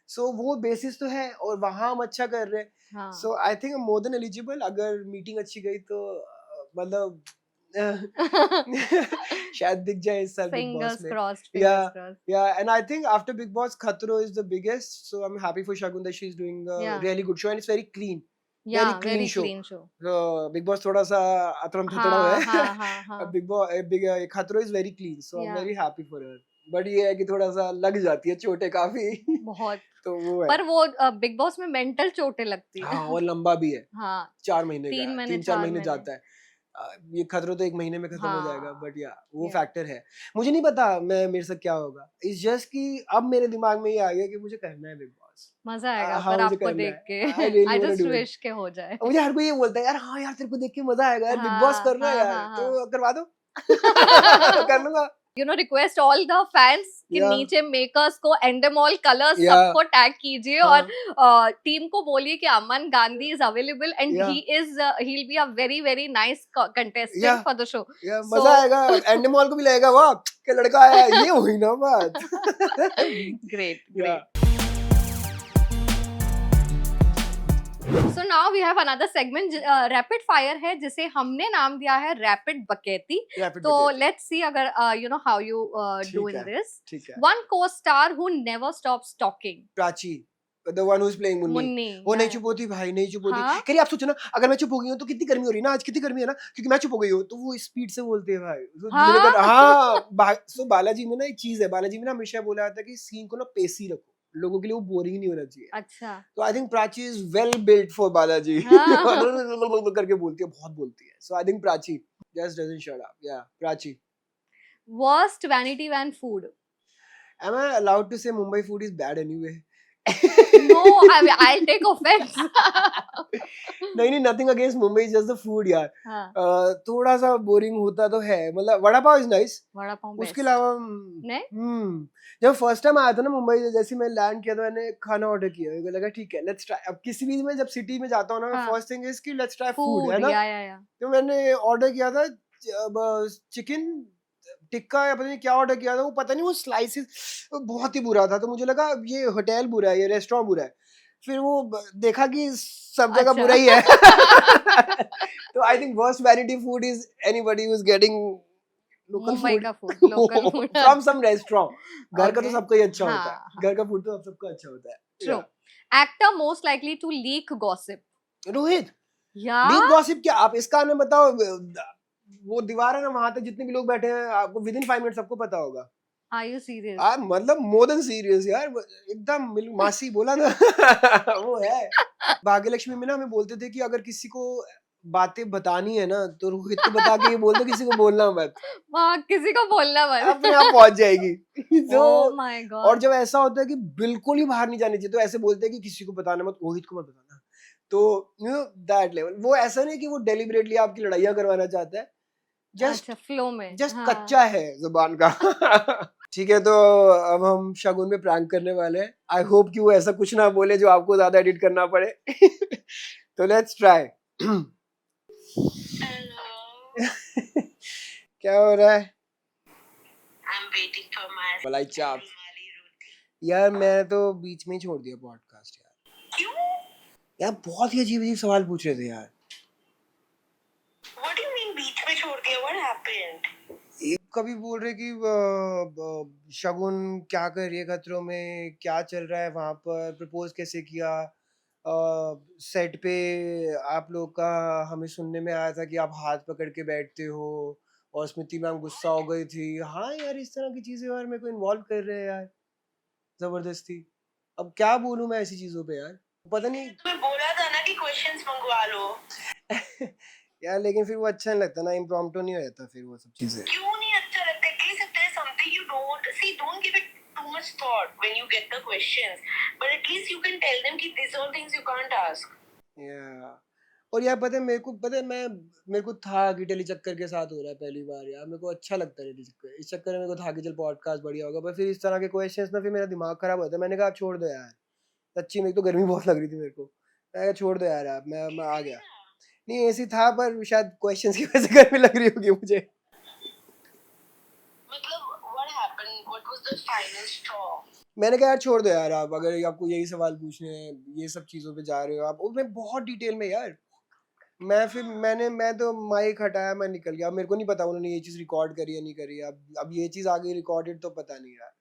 सो वो बेसिस तो है और वहां हम अच्छा कर रहे हैं। हाँ so I think more than eligible, अगर मीटिंग अच्छी गई तो मतलब शायद दिख जाए इस साल बिग बॉस fingers में। crossed या fingers crossed yeah, and I think after Big Boss, Khatro is the biggest. So I'm happy for Shagun that she's doing a yeah really good show and it's very clean, very yeah clean very show. clean show Big Boss थोड़ा सा अतरम थतड़ा हाँ है। हाँ हाँ हाँ Big Khatro is very clean, so I'm yeah very happy for her. But ये है कि थोड़ा सा लग जाती है चोटें काफी। बहुत तो वो है। पर वो बिग बॉस में मेंटल चोटें लगती है हाँ और लंबा भी है, हाँ 4 महीने का 3 है, महीने 3-4 4 महीने महीने जाता है। ये खतरों तो 1 महीने में खत्म हो जाएगा, हाँ बट या वो yeah फैक्टर है। मुझे नहीं पता मैं मेरे साथ क्या होगा, इट्स जस्ट कि अब मेरे दिमाग में ये आ गया कि मुझे करना है बिग बॉस। मजा आएगा हाँ पर मुझे आपको करना देख है, के I really I want just to do it. Wish के हो जाए मुझे हर कोई ये बोलता है यार, हाँ यार तेरे को देख के मजा आएगा यार, बिग बॉस हाँ करना है हाँ यार, हाँ तो हाँ करवा दो। कर लूंगा। You know request all the fans कि या नीचे मेकर्स को एंडेमॉल कलर्स या सबको टैग कीजिए और हाँ टीम को बोलिए कि अमन गांधी इज अवेलेबल एंड या he will be a very very nice या कंटेस्टेंट फॉर द शो या सो मजा आएगा, एंडमॉल को भी लगेगा वाह क्या लड़का आया है, ये हुई ना बात। ग्रेट या great So now we have another segment, rapid fire है जिसे हमने नाम दिया है रैपिड बकैती. Rapid तो backward. let's see अगर you know how you do ठीक in है, this. ठीक है. One co-star who never stops talking. Prachi, the one who's playing Munni. Munni. वो नहीं yeah. चुप होती भाई, नहीं चुप होती. हाँ? कह रही आप सोचो ना, अगर मैं चुप हो गई हूँ तो कितनी गर्मी हो रही है ना, आज कितनी गर्मी है ना, क्योंकि मैं चुप हो गई हूँ. तो वो स्पीड से बोलते हैं भाई. हाँ? हाँ. सो बालाजी में ना एक चीज है, बालाजी में ना हमेशा बोला जाता है कि सीन को ना पेसी रखो, लोगों के लिए वो बोरिंग नहीं होना चाहिए. अच्छा. तो I think Prachi is well built for Balaji. हाँ. करके बोलती है, बहुत बोलती है. So I think Prachi just doesn't shut up. Yeah, Prachi. Worst vanity van food. Am I allowed to say Mumbai food is bad anyway? No, I'll take offense. नहीं, nothing against Mumbai, just the food यार. हाँ. थोड़ा सा boring होता तो है, मतलब vada pav is nice. Vada pav उसके best. अलावा नहीं? जब फर्स्ट टाइम आया था ना मुंबई, जैसे मैं लैंड किया तो मैंने खाना ऑर्डर किया, मुझे लगा ठीक है लेट्स ट्राई. अब किसी भी में जब सिटी में जाता हूँ ना, हाँ. फर्स्ट थिंग इज कि लेट्स ट्राई फूड, है Food. ना. या. तो मैंने ऑर्डर किया था चिकन टिक्का या पता नहीं क्या ऑर्डर किया था, वो पता नहीं वो स्लाइसेस बहुत ही बुरा था. तो मुझे लगा ये होटल बुरा है, ये रेस्टोरेंट बुरा है. फिर वो देखा कि सब जगह अच्छा. बुरा ही है. तो I think worst vanity food is anybody who is getting local Mumbai food का food, local food. From some restaurant. घर का तो Okay. सबका ही अच्छा हाँ, होता है. हाँ. घर का फूड तो सबका अच्छा होता है. True. Actor most likely to leak gossip. Rohit, Yeah. Leak gossip क्या? आप इसका हमें बताओ. वो दीवार है ना, वहां तक जितने भी लोग बैठे हैं, आपको विद इन 5 मिनट सबको पता होगा. Are you serious? मतलब मोर देन सीरियस यार, एकदम मासी बोला ना. वो है. भाग्यलक्ष्मी में ना हमें बोलते थे कि अगर किसी को बातें बतानी है ना तो रोहित को बता के ये बोल दो, किसी को बोलना मत. वहाँ किसी को बोलना मत. अपने आप पहुंच जाएगी. तो Oh my God. और जब ऐसा होता है कि बिल्कुल ही बाहर नहीं जानी चाहिए, तो ऐसे बोलते हैं कि किसी को बताना मत, रोहित को मत बताना. तो यू नो दैट लेवल. वो ऐसा नहीं कि वो डेलिबरेटली आपकी लड़ाइयाँ करवाना चाहता है, जस्ट अच्छा, फ्लो में. जस्ट हाँ. कच्चा है जुबान का. ठीक है, तो अब हम शगुन पे प्रैंक करने वाले हैं. आई होप कि वो ऐसा कुछ ना बोले जो आपको ज्यादा एडिट करना पड़े. तो लेट्स ट्राई. Hello. क्या हो रहा है? I'm waiting for my मलाई चाप. रुमाली रोटी. यार मैंने तो बीच में ही छोड़ दिया पॉडकास्ट यार. क्यों? यार बहुत ही अजीब अजीब सवाल पूछ रहे थे यार. What do you mean बीच में छोड़ दिया? What happened? एक कभी बोल रहे कि शगुन क्या कर रही है खतरों में, क्या चल रहा है वहां पर, प्रपोज कैसे किया. सेट पे आप लोग का हमें सुनने में आया था कि आप हाथ पकड़ के बैठते हो, और स्मृति मैम गुस्सा हो गई थी. हाँ यार, इस तरह की चीजें यार मेरे को इन्वॉल्व कर रहे हैं यार जबरदस्ती. अब क्या बोलूं मैं ऐसी चीजों पे यार, पता नहीं. तुम्हें बोला था ना कि क्वेश्चंस मंगवा लो. यार लेकिन फिर वो अच्छा नहीं लगता ना, इम्प्रॉम्प्टू नहीं हो जाता फिर वो सब चीजें. क्यों नहीं अच्छा लगता? At least if there's something you don't see, don't give it too much thought when you get the questions. But at least you can tell them कि these all things you can't ask. या और यार पता है मेरे को था कि टेली चक्कर के साथ हो रहा है पहली बार यार. मेरे को अच्छा लगता है टेली चक्कर. इस चक्कर में मेरे को था कि चल पॉडकास्ट बढ़िया होगा, पर फिर इस तरह के क्वेश्चंस ना फिर मेरा दिमाग खराब होता है. मैंने कहा आप छोड़ दो यार. सच्ची में तो गर्मी बहुत लग रही थी मेरे को. मैं कहा छोड़ दो यार आप. मैं आ गया. नहीं ऐसी था, पर शायद क्वेश्चंस की वजह से गर्मी लग रही होगी मुझे. मतलब what happened? What was the final straw? मैंने कहा यार छोड़ दो यार आप, अगर आपको यही सवाल पूछने हैं, ये सब चीजों पे जा रहे हो आप. और मैं बहुत डिटेल में यार, मैं तो माइक हटाया, मैं निकल गया. मेरे को नहीं पता उन्होंने ये चीज रिकॉर्ड करी है नहीं करी. अब ये चीज आ गई रिकॉर्डेड तो पता नहीं यार.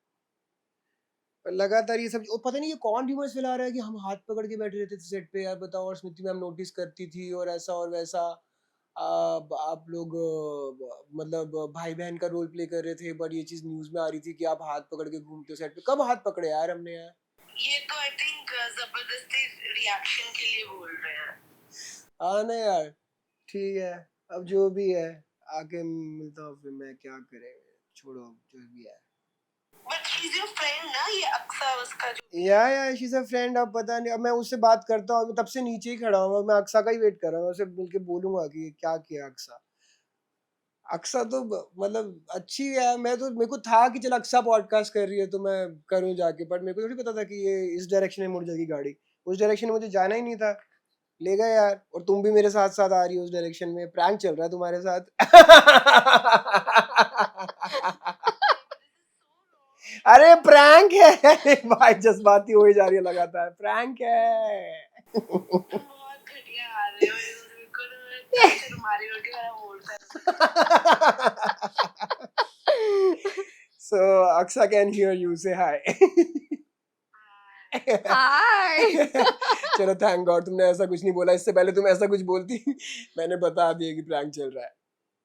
लगातार ये सब, और पता नहीं ये कौन र्यूमर्स फैला रहा है कि हम हाथ पकड़ के बैठे रहते थे सेट पे यार. बताओ, और स्मृति मैम नोटिस करती थी और ऐसा और वैसा. आप लोग मतलब भाई बहन का रोल प्ले कर रहे थे, बट ये चीज न्यूज में आ रही थी कि आप हाथ पकड़ के घूमते हो सेट पे. कब हाथ पकड़े यार हमने यार? ये तो आई थिंक जबरदस्ती रिएक्शन के लिए बोल रहे हैं. हाँ ना यार, ठीक है. अब जो भी है आके मिलता हूँ, फिर मैं क्या करें, छोड़ो जो भी है. But she's your friend ना, ये अक्सा उसका जो. या शी इज अ फ्रेंड. अब पता नहीं, अब मैं उससे बात करता हूँ. तब से नीचे ही खड़ा हूँ मैं, अक्सा का ही वेट कर रहा हूँ. उससे मिलके बोलूंगा कि क्या किया अक्सा. अक्सा तो मतलब अच्छी है. मेरे को था कि चल अक्सा पॉडकास्ट कर रही है तो मैं करूँ जाके, पर मेरे को थोड़ी पता था कि ये इस डायरेक्शन में मुड़ जाएगी गाड़ी. उस डायरेक्शन में मुझे जाना ही नहीं था. ले गए यार. और तुम भी मेरे साथ साथ आ रही हो उस डायरेक्शन में. प्रैंक चल रहा है तुम्हारे साथ. अरे प्रैंक है भाई, जज्बाती हो ही जा रही है लगातार. प्रैंक है. बहुत रोटी खा रहे हो बिल्कुल रुमाली रोटी वाला बोलता So Aksa can hear you. Say hi. हाय। चलो थैंक गॉड तुमने ऐसा कुछ नहीं बोला, इससे पहले तुम ऐसा कुछ बोलती मैंने बता दिया कि प्रैंक चल रहा है।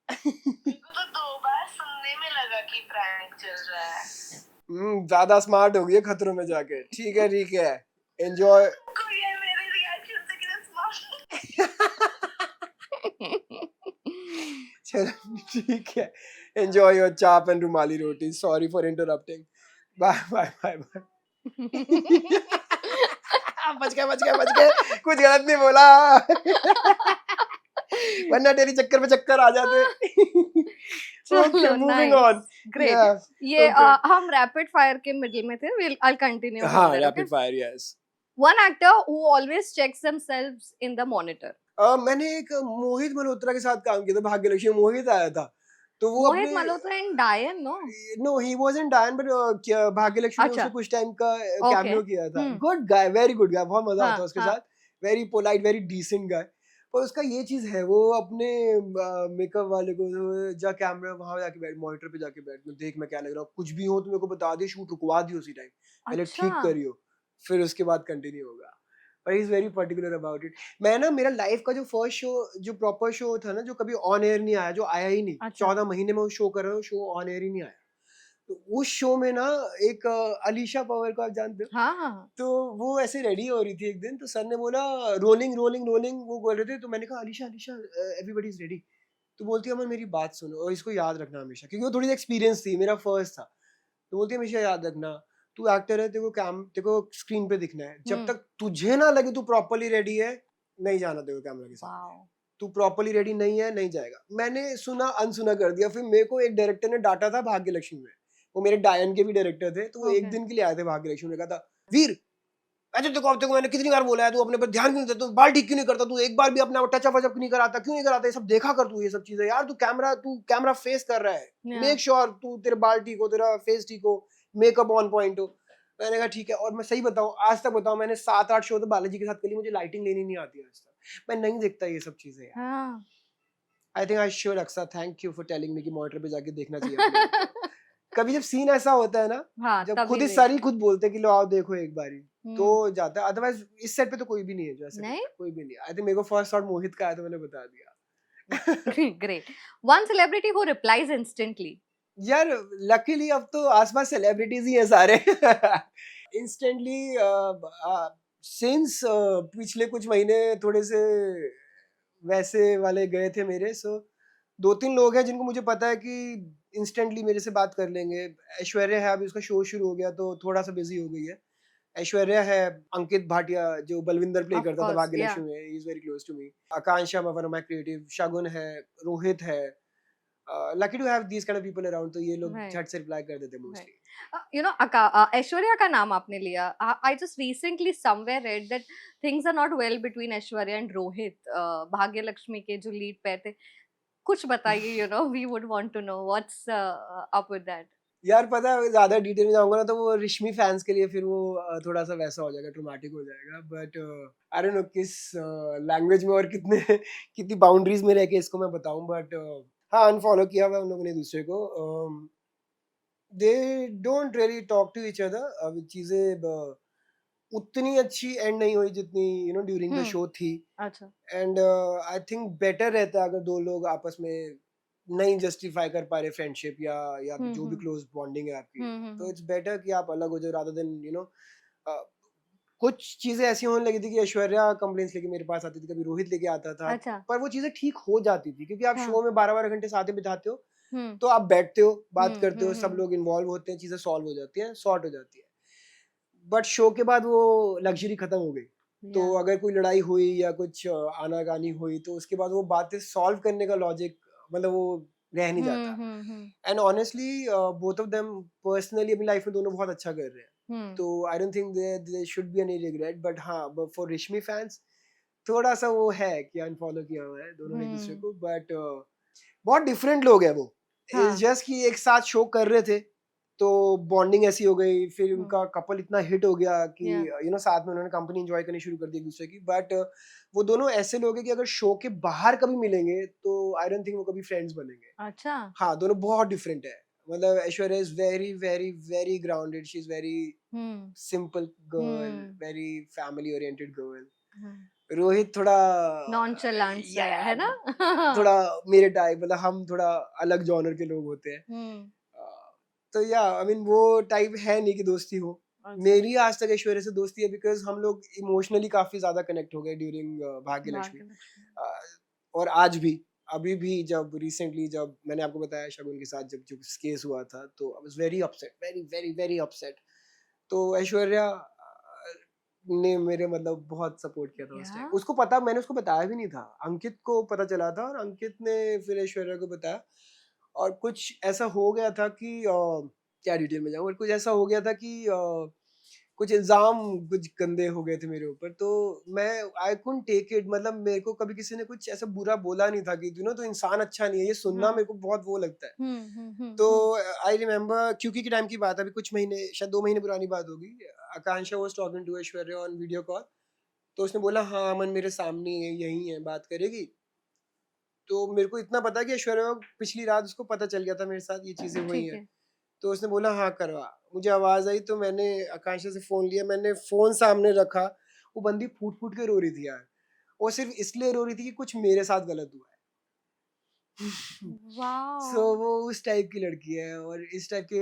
मेरे को तो 2 बार सुनने में लगा कि प्रैंक चल रहा है। ज्यादा स्मार्ट हो गई है खतरों में जाके। ठीक है एंजॉय। कोई है मेरे रिएक्शन से कितना स्मार्ट। चलो ठीक है, enjoy your chaap and rumali roti. Sorry for interrupting. Bye bye bye bye. बच गए कुछ गलत नहीं बोला वरना तेरी चक्कर में चक्कर आ जाते। चलो, मूविंग nice. ऑन। Great. ये okay. हम रैपिड फायर के मिडिल में थे। I'll continue. हाँ, from there, rapid okay? Fire yes. One actor who always checks themselves in the monitor. मैंने एक मोहित मल्होत्रा के साथ काम किया था, भाग्यलक्ष्मी। मोहित आया था तो वो मोहित मल्होत्रा इन डायन, no? नो ही वाजंट डायन बट भाग्यलक्ष्मी ने अच्छा। उसने कुछ टाइम का Okay. कैमियो किया था। Hmm. Good guy, very good guy, बहुत मजा हाँ, आता है उसके हाँ। साथ। Very polite, very decent guy. पर उसका ये चीज है, वो अपने मेकअप वाले को जा कैमरा वहां जाके बैठ, मॉनिटर पे जाके बैठ, देख मैं क्या लग रहा हूँ, कुछ भी हो तो मेरे को बता दे, शूट रुकवा दियो उसी टाइम, पहले ठीक अच्छा। करियो फिर उसके बाद कंटिन्यू होगा। But he's very particular about it. मैं ना, मेरा लाइफ का जो फर्स्ट शो, जो प्रॉपर शो था ना, जो कभी ऑन एयर नहीं आया, जो आया ही नहीं, अच्छा। 14 महीने में वो शो कर रहा हूँ, शो ऑन एयर ही नहीं आया। तो उस शो में ना एक अलीशा पवार को आप जानते हो? हाँ, हाँ। तो वो ऐसे रेडी हो रही थी एक दिन, तो सर ने बोला रोलिंग वो बोल रहे थे, तो मैंने कहा अलीशा एवरीबॉडी इज रेडी। तो बोलती है अमन मेरी बात सुनो और इसको याद रखना हमेशा, क्योंकि वो थोड़ी एक्सपीरियंस थी, मेरा फर्स्ट था। तो बोलती है हमेशा याद रखना, तू एक्टर है, तेरे को स्क्रीन पे दिखना है, जब तक तुझे ना लगे तू प्रॉपर्ली रेडी है, नहीं जाना तेरे को कैमरा के साथ। तू प्रॉपर्ली रेडी नहीं है, नहीं जाएगा। मैंने सुना अनसुना कर दिया। फिर मेरे को एक डायरेक्टर ने डांटा था भाग्यलक्ष्मी में, वो मेरे डायन के भी डायरेक्टर थे, तो वो एक दिन के लिए आए थे भाग्यलक्ष्मी ने, कहा था वीर अच्छा तेरे को मैंने कितनी बार बोला है, तू अपने पर ध्यान क्यों नहीं देता, तू बाल ठीक क्यों नहीं करता, तू एक बार भी अपना टचअप वचअप क्यों नहीं कराता, ये सब देखा कर तू, ये सब चीजें यार, तू कैमरा फेस कर रहा है, मेक श्योर तू तेरे बाल ठीक हो, तेरा फेस ठीक हो, मेकअप ऑन पॉइंट हो। मैंने कहा ठीक है। और मैं सही बताऊं, आज तक बताऊं, मैंने 7-8 शो तो बालाजी के साथ कर ली, मुझे लाइटिंग लेनी नहीं आती आज तक, मैं नहीं देखता ये सब चीजें यार। I think I should Aksa, thank you for telling me कि मॉनिटर पे जाके देखना चाहिए अपने आप को। कभी जब सीन ऐसा होता है ना, हाँ, जब खुद ही सर ही खुद बोलते कि लो आओ देखो एक बारी, तो जाता है। अदरवाइज इस सेट पे तो कोई भी नहीं है जो ऐसे नहीं? कोई भी नहीं। आई थिंक मेरे को फर्स्ट शॉट मोहित का आया तो मैंने बता दिया। Great. One celebrity who replies instantly. यार लकीली अब तो आसपास सेलिब्रिटीज ही हैं सारे। इंस्टेंटली सिंस पिछले कुछ महीने थोड़े से वैसे वाले गए थे मेरे, सो 2-3 लोग हैं जिनको मुझे पता है कि इंस्टेंटली मेरे से बात कर लेंगे। ऐश्वर्या है, अभी उसका शो शुरू हो गया तो थोड़ा सा बिजी हो गई है। ऐश्वर्या है, अंकित भाटिया जो बलविंदर प्ले करता था भाग्यलक्ष्मी में, he is very close to me. Akanksha one of my creative, Shagun है, रोहित है। Lucky to have these kind of people around, तो ये लोग झट से रिप्लाई कर देते मोस्टली। You know, ऐश्वर्या का नाम आपने लिया. I just recently somewhere read that things are not well between Aishwarya and Rohit. Bhagyalakshmi के जो लीड पे थे, कुछ बताइए, you know, we would want to know what's up with that. यार पता है, ज्यादा डिटेल में जाऊंगा ना तो वो रिश्मी फैंस के लिए फिर वो थोड़ा सा वैसा हो जाएगा, ट्रॉमेटिक हो जाएगा। बट आई डोंट नो किस लैंग्वेज में और कितनी बाउंड्रीज में रह के इसको मैं बताऊं। बट हाँ, अनफॉलो किया हुआ उन लोगों ने दूसरे को। They don't really talk to each other. अब चीजें उतनी अच्छी एंड नहीं हुई जितनी you know during the show थी। अच्छा। एंड आई थिंक बेटर रहता अगर दो लोग आपस में नहीं जस्टिफाई कर पा रहे फ्रेंडशिप या जो भी क्लोज बॉन्डिंग है आपकी, तो इट्स बेटर कि आप अलग हो जाओ रादर देन यू नो। कुछ चीजें ऐसी होने लगी थी कि ऐश्वर्या कंप्लेंट्स लेके मेरे पास आती थी, कभी रोहित लेके आता था। अच्छा। पर वो चीजें ठीक हो जाती थी क्योंकि आप शो में 12-12 घंटे साथ में बिताते हो, तो आप बैठते हो, बात करते हो, सब लोग इन्वॉल्व होते हैं, चीजें सॉल्व हो जाती हैं, सॉर्ट हो जाती है। बट शो के बाद वो लग्जरी खत्म हो गई। तो अगर कोई लड़ाई हुई या कुछ आनाकानी हुई तो उसके बाद वो बातें सॉल्व करने का लॉजिक मतलब वो रह नहीं जाता। And honestly both of them personally अपनी लाइफ में दोनों बहुत अच्छा कर रहे हैं, तो I don't think there should be any regret. But हाँ, फॉर रिश्मी फैंस थोड़ा सा वो है कि अनफॉलो किया हुआ है दोनों एक दूसरे को। बट बहुत डिफरेंट लोग हैं वो। इट्स जस्ट कि एक साथ शो कर रहे थे तो बॉन्डिंग ऐसी हो गई, फिर उनका कपल इतना हिट हो गया कि Yeah. साथ में उन्होंने कंपनी एंजॉय करनी शुरू कर दी एक दूसरे की। बट वो दोनों ऐसे लोग हैं कि अगर शो के बाहर कभी मिलेंगे तो आई डोंट थिंक वो कभी फ्रेंड्स बनेंगे। अच्छा। हाँ, दोनों बहुत डिफरेंट है। मतलब Aishwarya is very very very grounded, she is very hmm. Simple girl, hmm. Very family oriented girl. Hmm. Rohit थोड़ा नॉनचलेंट सा है yeah, ना? थोड़ा मेरे टाइप, मतलब हम थोड़ा अलग जॉनर के लोग होते हैं। हम्म। तो या आई मीन वो टाइप है नहीं कि दोस्ती हो। अच्छा। मेरी आज तक ऐश्वर्या से दोस्ती है बिकॉज हम लोग इमोशनली काफी ज्यादा कनेक्ट हो गए ड्यूरिंग भाग्य लक्ष्मी। और आज भी, अभी भी जब रिसेंटली जब मैंने आपको बताया शगुन के साथ जब जो केस हुआ था तो I was very upset, very very very upset. तो ऐश्वर्या ने मेरे मतलब बहुत सपोर्ट किया था उस टाइम। Yeah. उसको पता, मैंने उसको बताया भी नहीं था, अंकित को पता चला था और अंकित ने फिर ऐश्वर्या को बताया। और कुछ ऐसा हो गया था कि क्या डिटेल में जाऊँ, और कुछ ऐसा हो गया था कि कुछ इल्जाम कुछ गंदे हो गए थे मेरे ऊपर। तो मैं आई कुडंट टेक इट, मतलब मेरे को कभी किसी ने कुछ ऐसा बुरा बोला नहीं था कि तो इंसान अच्छा नहीं है, ये सुनना मेरे को बहुत वो लगता है। तो आई रिमेम्बर क्योंकि के टाइम की बात है, अभी कुछ महीने, शायद 2 महीने पुरानी बात होगी। Akanksha was talking to Aishwarya on video call. तो उसने बोला हाँ अमन मेरे सामने है, यही है, बात करेगी। तो मेरे को इतना पता कि ऐश्वर्या को पिछली रात उसको पता चल गया था मेरे साथ ये चीजें हुई ठीक हैं। है। तो उसने बोला हाँ करवा। मुझे आवाज आई तो मैंने आकांक्षा से फोन लिया, मैंने फोन सामने रखा। वो बंदी फूट फूट के रो रही थी यार। वो सिर्फ इसलिए रो रही थी कि कुछ मेरे साथ गलत हुआ है। So wow. वो उस टाइप की लड़की है। और इस टाइप के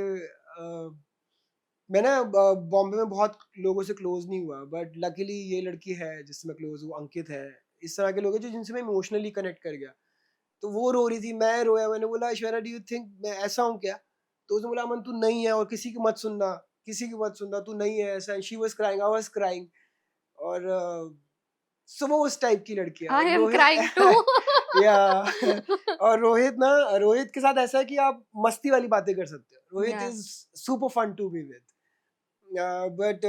मैं ना बॉम्बे में बहुत लोगों से क्लोज नहीं हुआ, बट लकीली ये लड़की है जिससे मैं क्लोज हूँ, अंकित है। इस तरह के लोग हैं जो जिनसे मैं इमोशनली कनेक्ट कर गया। तो वो रो रही थी, मैं रोया। मैंने बोला ऐश्वर्या डू यू थिंक मैं ऐसा हूँ क्या? तो उसने बोला अमन तू नहीं है, और किसी की मत सुनना, किसी की मत सुनना, तू नहीं है ऐसा। She was crying, I was crying. और सो वो उस टाइप की लड़की है। आई और एम रोहित क्राइंग टू। या और रोहित के साथ ऐसा है कि आप मस्ती वाली बातें कर सकते हो। Rohit Yeah. Is super fun to be with. But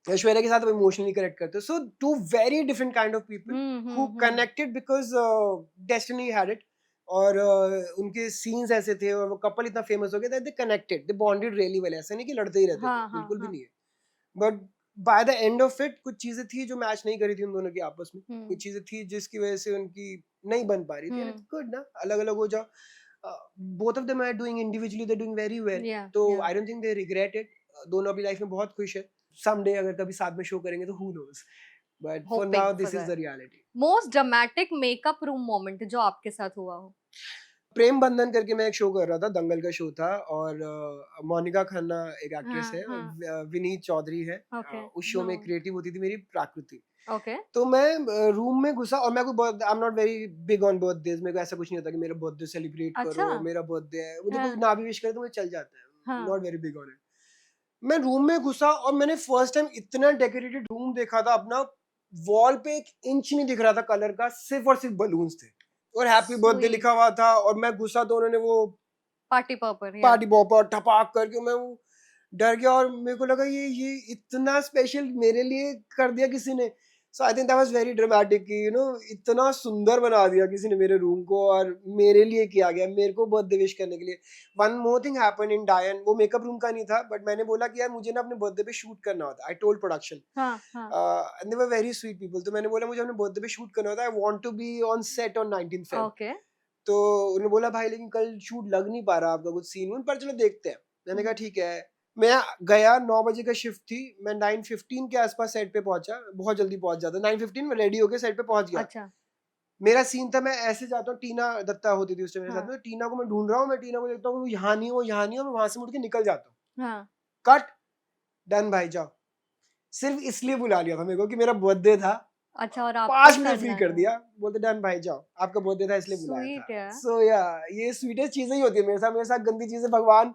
Aishwarya के साथ वो इमोशनली कनेक्ट करते हो। So two very different kind of people who connected because destiny had it. और उनके सीन्स ऐसे थे और वो कपल इतना फेमस हो गया था, दे कनेक्टेड, दे बॉन्डेड रियली वेल। ऐसा नहीं कि लड़ते ही रहते थे, हाँ हाँ बिल्कुल भी हाँ। नहीं है। But by the end of it कुछ चीजें थी जो मैच नहीं करी थी उन दोनों की आपस में। कुछ चीजें थी जिसकी वजह से उनकी नहीं बन पा रही थी। एंड इट्स गुड ना, अलग अलग हो जाओ। Both of them are doing individually, they doing very well. Yeah, तो yeah. I don't think they regret it. दोनों अपनी लाइफ में बहुत खुश है। समडे अगर कभी साथ में शो करेंगे तो who knows, but for Hoping now for this is that. The reality. Most dramatic makeup room moment जो आपके साथ हुआ हो? प्रेम बंधन करके मैं एक शो कर रहा था, दंगल का शो था। और मोनिका खन्ना एक एक्ट्रेस हाँ है, हाँ। विनीत चौधरी है। ओके। उस शो में नो। क्रिएटिव होती थी मेरी प्राकृति। ओके। तो मैं रूम में घुसा और मैं कोई I am not very big on birthdays. मेरे को ऐसा कुछ नहीं होता कि मेरा बर्थडे सेलिब्रेट अच्छा। करो, मेरा बर्थडे है, मुझे कोई हाँ ना भी विश करे तो मुझे चल जाता है। हाँ। Not very big on it. मैं रूम में घुसा और मैंने फर्स्ट टाइम इतना डेकोरेटेड रूम देखा था अपना। वॉल पे 1 इंच नहीं दिख रहा था कलर का, सिर्फ और सिर्फ बलून्स थे और हैप्पी बर्थडे Sweet. लिखा हुआ था। और मैं घुसा तो उन्होंने वो पार्टी पॉपर। या पार्टी पॉपर टपाक करके, मैं वो डर गया और मेरे को लगा ये इतना स्पेशल मेरे लिए कर दिया किसी ने। So I think that was very dramatic कि इतना सुंदर बना दिया किसी ने मेरे रूम को और मेरे लिए किया गया, मेरे को बर्थडे विश करने के लिए। One more thing happened in डायन। वो मेकअप रूम का नहीं था, बट मैंने बोला कि यार मुझे ना अपने बर्थडे पे शूट करना होता। आई टोल्ड प्रोडक्शन हाँ हाँ। And they were very sweet people. तो मैंने बोला मुझे अपने बर्थडे पे शूट करना होता है, I want to be on set on 19 Feb. Okay. तो उन्होंने बोला भाई लेकिन कल शूट लग नहीं पा रहा आपका, कुछ सीन पर चलो देखते हैं। मैंने कहा ठीक है। मैं गया, 9 बजे का शिफ्ट थी, मैं 9:15 के आसपास सेट पे पहुंचा। बहुत जल्दी पहुंच जाता, 9:15 में रेडी होके सेट पे पहुंच गया। अच्छा। मेरा सीन था, मैं ऐसे जाता हूँ, टीना दत्ता होती थी उस टाइम मेरे साथ हाँ में। टीना को मैं ढूंढ रहा हूँ, मैं टीना को देखता हूँ वो यहाँ नहीं है, वो यहाँ नहीं है, मैं वहां से मुड़ के निकल जाता हूँ। हाँ। कट, डन भाई जाओ। सिर्फ इसलिए बुला लिया था मेरे को कि मेरा बर्थडे था। अच्छा और आपको 5 मिनट फ्री करना कर था। दिया, बोलते डन भाई जाओ, आपका बर्थडे था इसलिए बुलाया स्वीट था। यार। सो या ये स्वीटेस्ट चीजें ही होती है मेरे साथ गंदी चीजें भगवान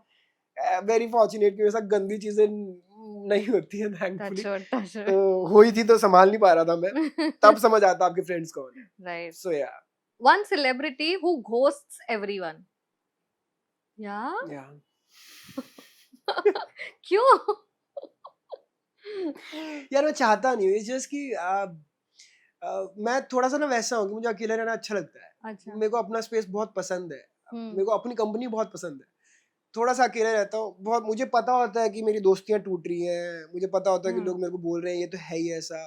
वेरी फॉर्चुनेट कि मेरे साथ गंदी चीजें नहीं होती है थैंकफुली। टच तो हुई थी तो संभाल नहीं पा रहा था मैं, तब समझ आता आपके फ्रेंड्स कौन है। राइट। सो या one celebrity who ghosts everyone. या क्यों? यार मैं चाहता नहीं हूँ, इट्स जस्ट कि मैं थोड़ा सा ना वैसा हूँ कि मुझे अकेले रहना अच्छा लगता है। अच्छा। मेरे को अपना स्पेस बहुत पसंद है, मेरे को अपनी कंपनी बहुत पसंद है। थोड़ा सा अकेले रहता हूँ बहुत। मुझे पता होता है कि मेरी दोस्तियां टूट रही हैं, मुझे पता होता है कि लोग मेरे को बोल रहे हैं ये तो है ही ऐसा।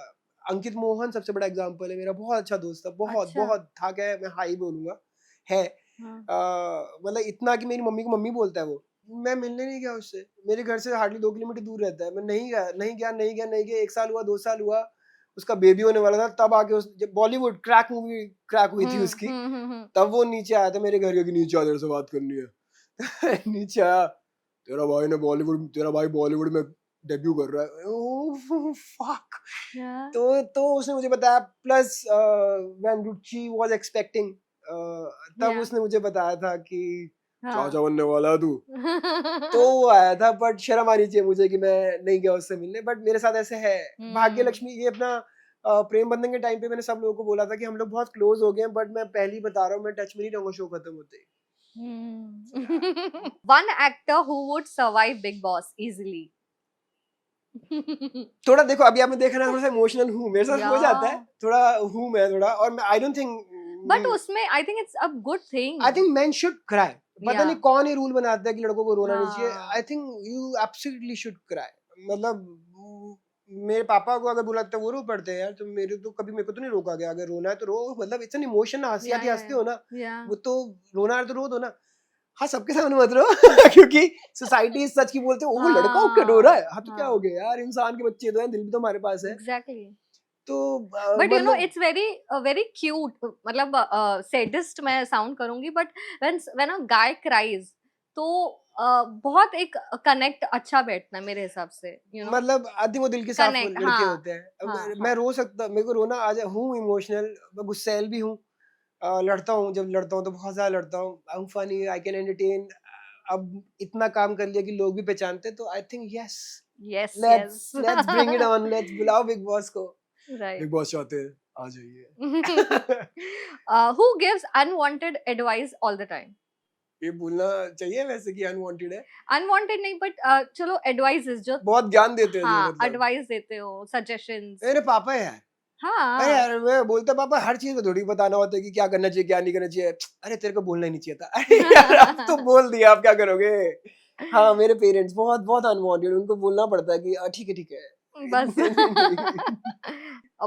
अंकित मोहन सबसे बड़ा एग्जांपल है, मेरा बहुत अच्छा दोस्त था, बहुत अच्छा। बहुत था, क्या है, मैं हाई बोलूंगा है। हाँ। मतलब इतना कि मेरी मम्मी को मम्मी बोलता है वो। मैं मिलने नहीं गया उससे, मेरे घर से हार्डली 2 किलोमीटर दूर रहता है। मैं नहीं गया नहीं गया नहीं गया नहीं गया। 1 साल हुआ, 2 साल हुआ, उसका बेबी होने वाला था, तब आके उस जब बॉलीवुड क्रैक मूवी क्रैक हुई थी उसकी, तब वो नीचे आया था मेरे घर के, नीचे आ तेरे से बात करनी है। नीचे आया, तेरा भाई बॉलीवुड में डेब्यू कर रहा है। Oh fuck. तो उसने मुझे बताया, plus when Ruchi was expecting, तब Yeah. उसने मुझे बताया था कि हाँ। चाचा बनने वाला है तू। तो वो आया था, बट शर्म आनी चाहिए मुझे कि मैं नहीं गया उससे मिलने। बट मेरे साथ ऐसे है। भाग्य लक्ष्मी, ये अपना प्रेम बंधन के टाइम पे मैंने सब लोगों को बोला था कि हम लोग बहुत क्लोज हो गए हैं, बट मैं पहले ही बता रहा हूँ, मैं टच में नहीं रहूंगा शो खत्म होते ही। One actor who would survive Big Boss easily. थोड़ा देखो, अभी आपने देखा ना, थोड़ा सा इमोशनल हूँ, मेरे साथ हो जाता है Yeah. थोड़ा, हूँ मैं थोड़ा। और मैं आई डोंट थिंक, But उसमें I think it's a good thing. I think main should cry. पता Yeah. नहीं कौन ये रूल बनाता है कि लड़कों को रोना नहीं चाहिए। हाँ। I think you absolutely should cry. मतलब मेरे पापा को अगर बुलाते हैं वो रो पड़ते हैं यार, तो मेरे को तो नहीं रोका गया। अगर रोना है तो रो, मतलब इट्स एन इमोशन। हंसी आती है, हंसते हो ना, Yeah. वो तो रोना है तो रो दो ना। हाँ, सबके सामने मत रो क्योंकि सोसाइटी सच की बोलते हैं, वो लड़का क्यों रो रहा है। हाँ तो क्या हो गया यार, इंसान के बच्चे तो हैं, दिल भी तो हमारे पास है। Exactly. तो But you know, मतलब it's very cute. मतलब sadist मैं sound करूंगी, but when a guy cries, तो बहुत एक connect अच्छा बैठना है मेरे हिसाब से, you know. मतलब आधी वो दिल के साफ Connect, लड़के हाँ, होते हैं। हाँ, मैं हाँ. रो सकता, मेरे को रोना आ जाए, हूँ इमोशनल, मैं गुस्सैल भी हूँ। लड़ता हूँ, जब लड़ता हूँ तो बहुत ज्यादा लड़ता हूँ। I am funny, I can entertain. अब इतना काम कर लिया कि लोग भी पहचानते हैं, तो I think yes, Yes, let's yes. Let's bring it on, let's बुलाओ बिग बॉस को। Right. बिग बॉस चाहते हैं, आ जाइए। Who gives unwanted advice all the time? ये बोलना चाहिए वैसे कि अनवांटेड है। Unwanted नहीं, but चलो advices जो बहुत ज्ञान देते हैं जो, हाँ मतलब advice देते हो, suggestions. मेरे पापा है यार। अरे हाँ. यार, मैं बोलता पापा, हर चीज में थोड़ी बताना होता है कि क्या करना चाहिए क्या नहीं करना चाहिए। अरे तेरे को बोलना ही नहीं चाहिए था। अरे यार, अब तो बोल दिया, आप क्या करोगे। हाँ, मेरे पेरेंट्स बहुत बहुत अनवांटेड, उनको बोलना पड़ता है कि ठीक है ठीक है। बस.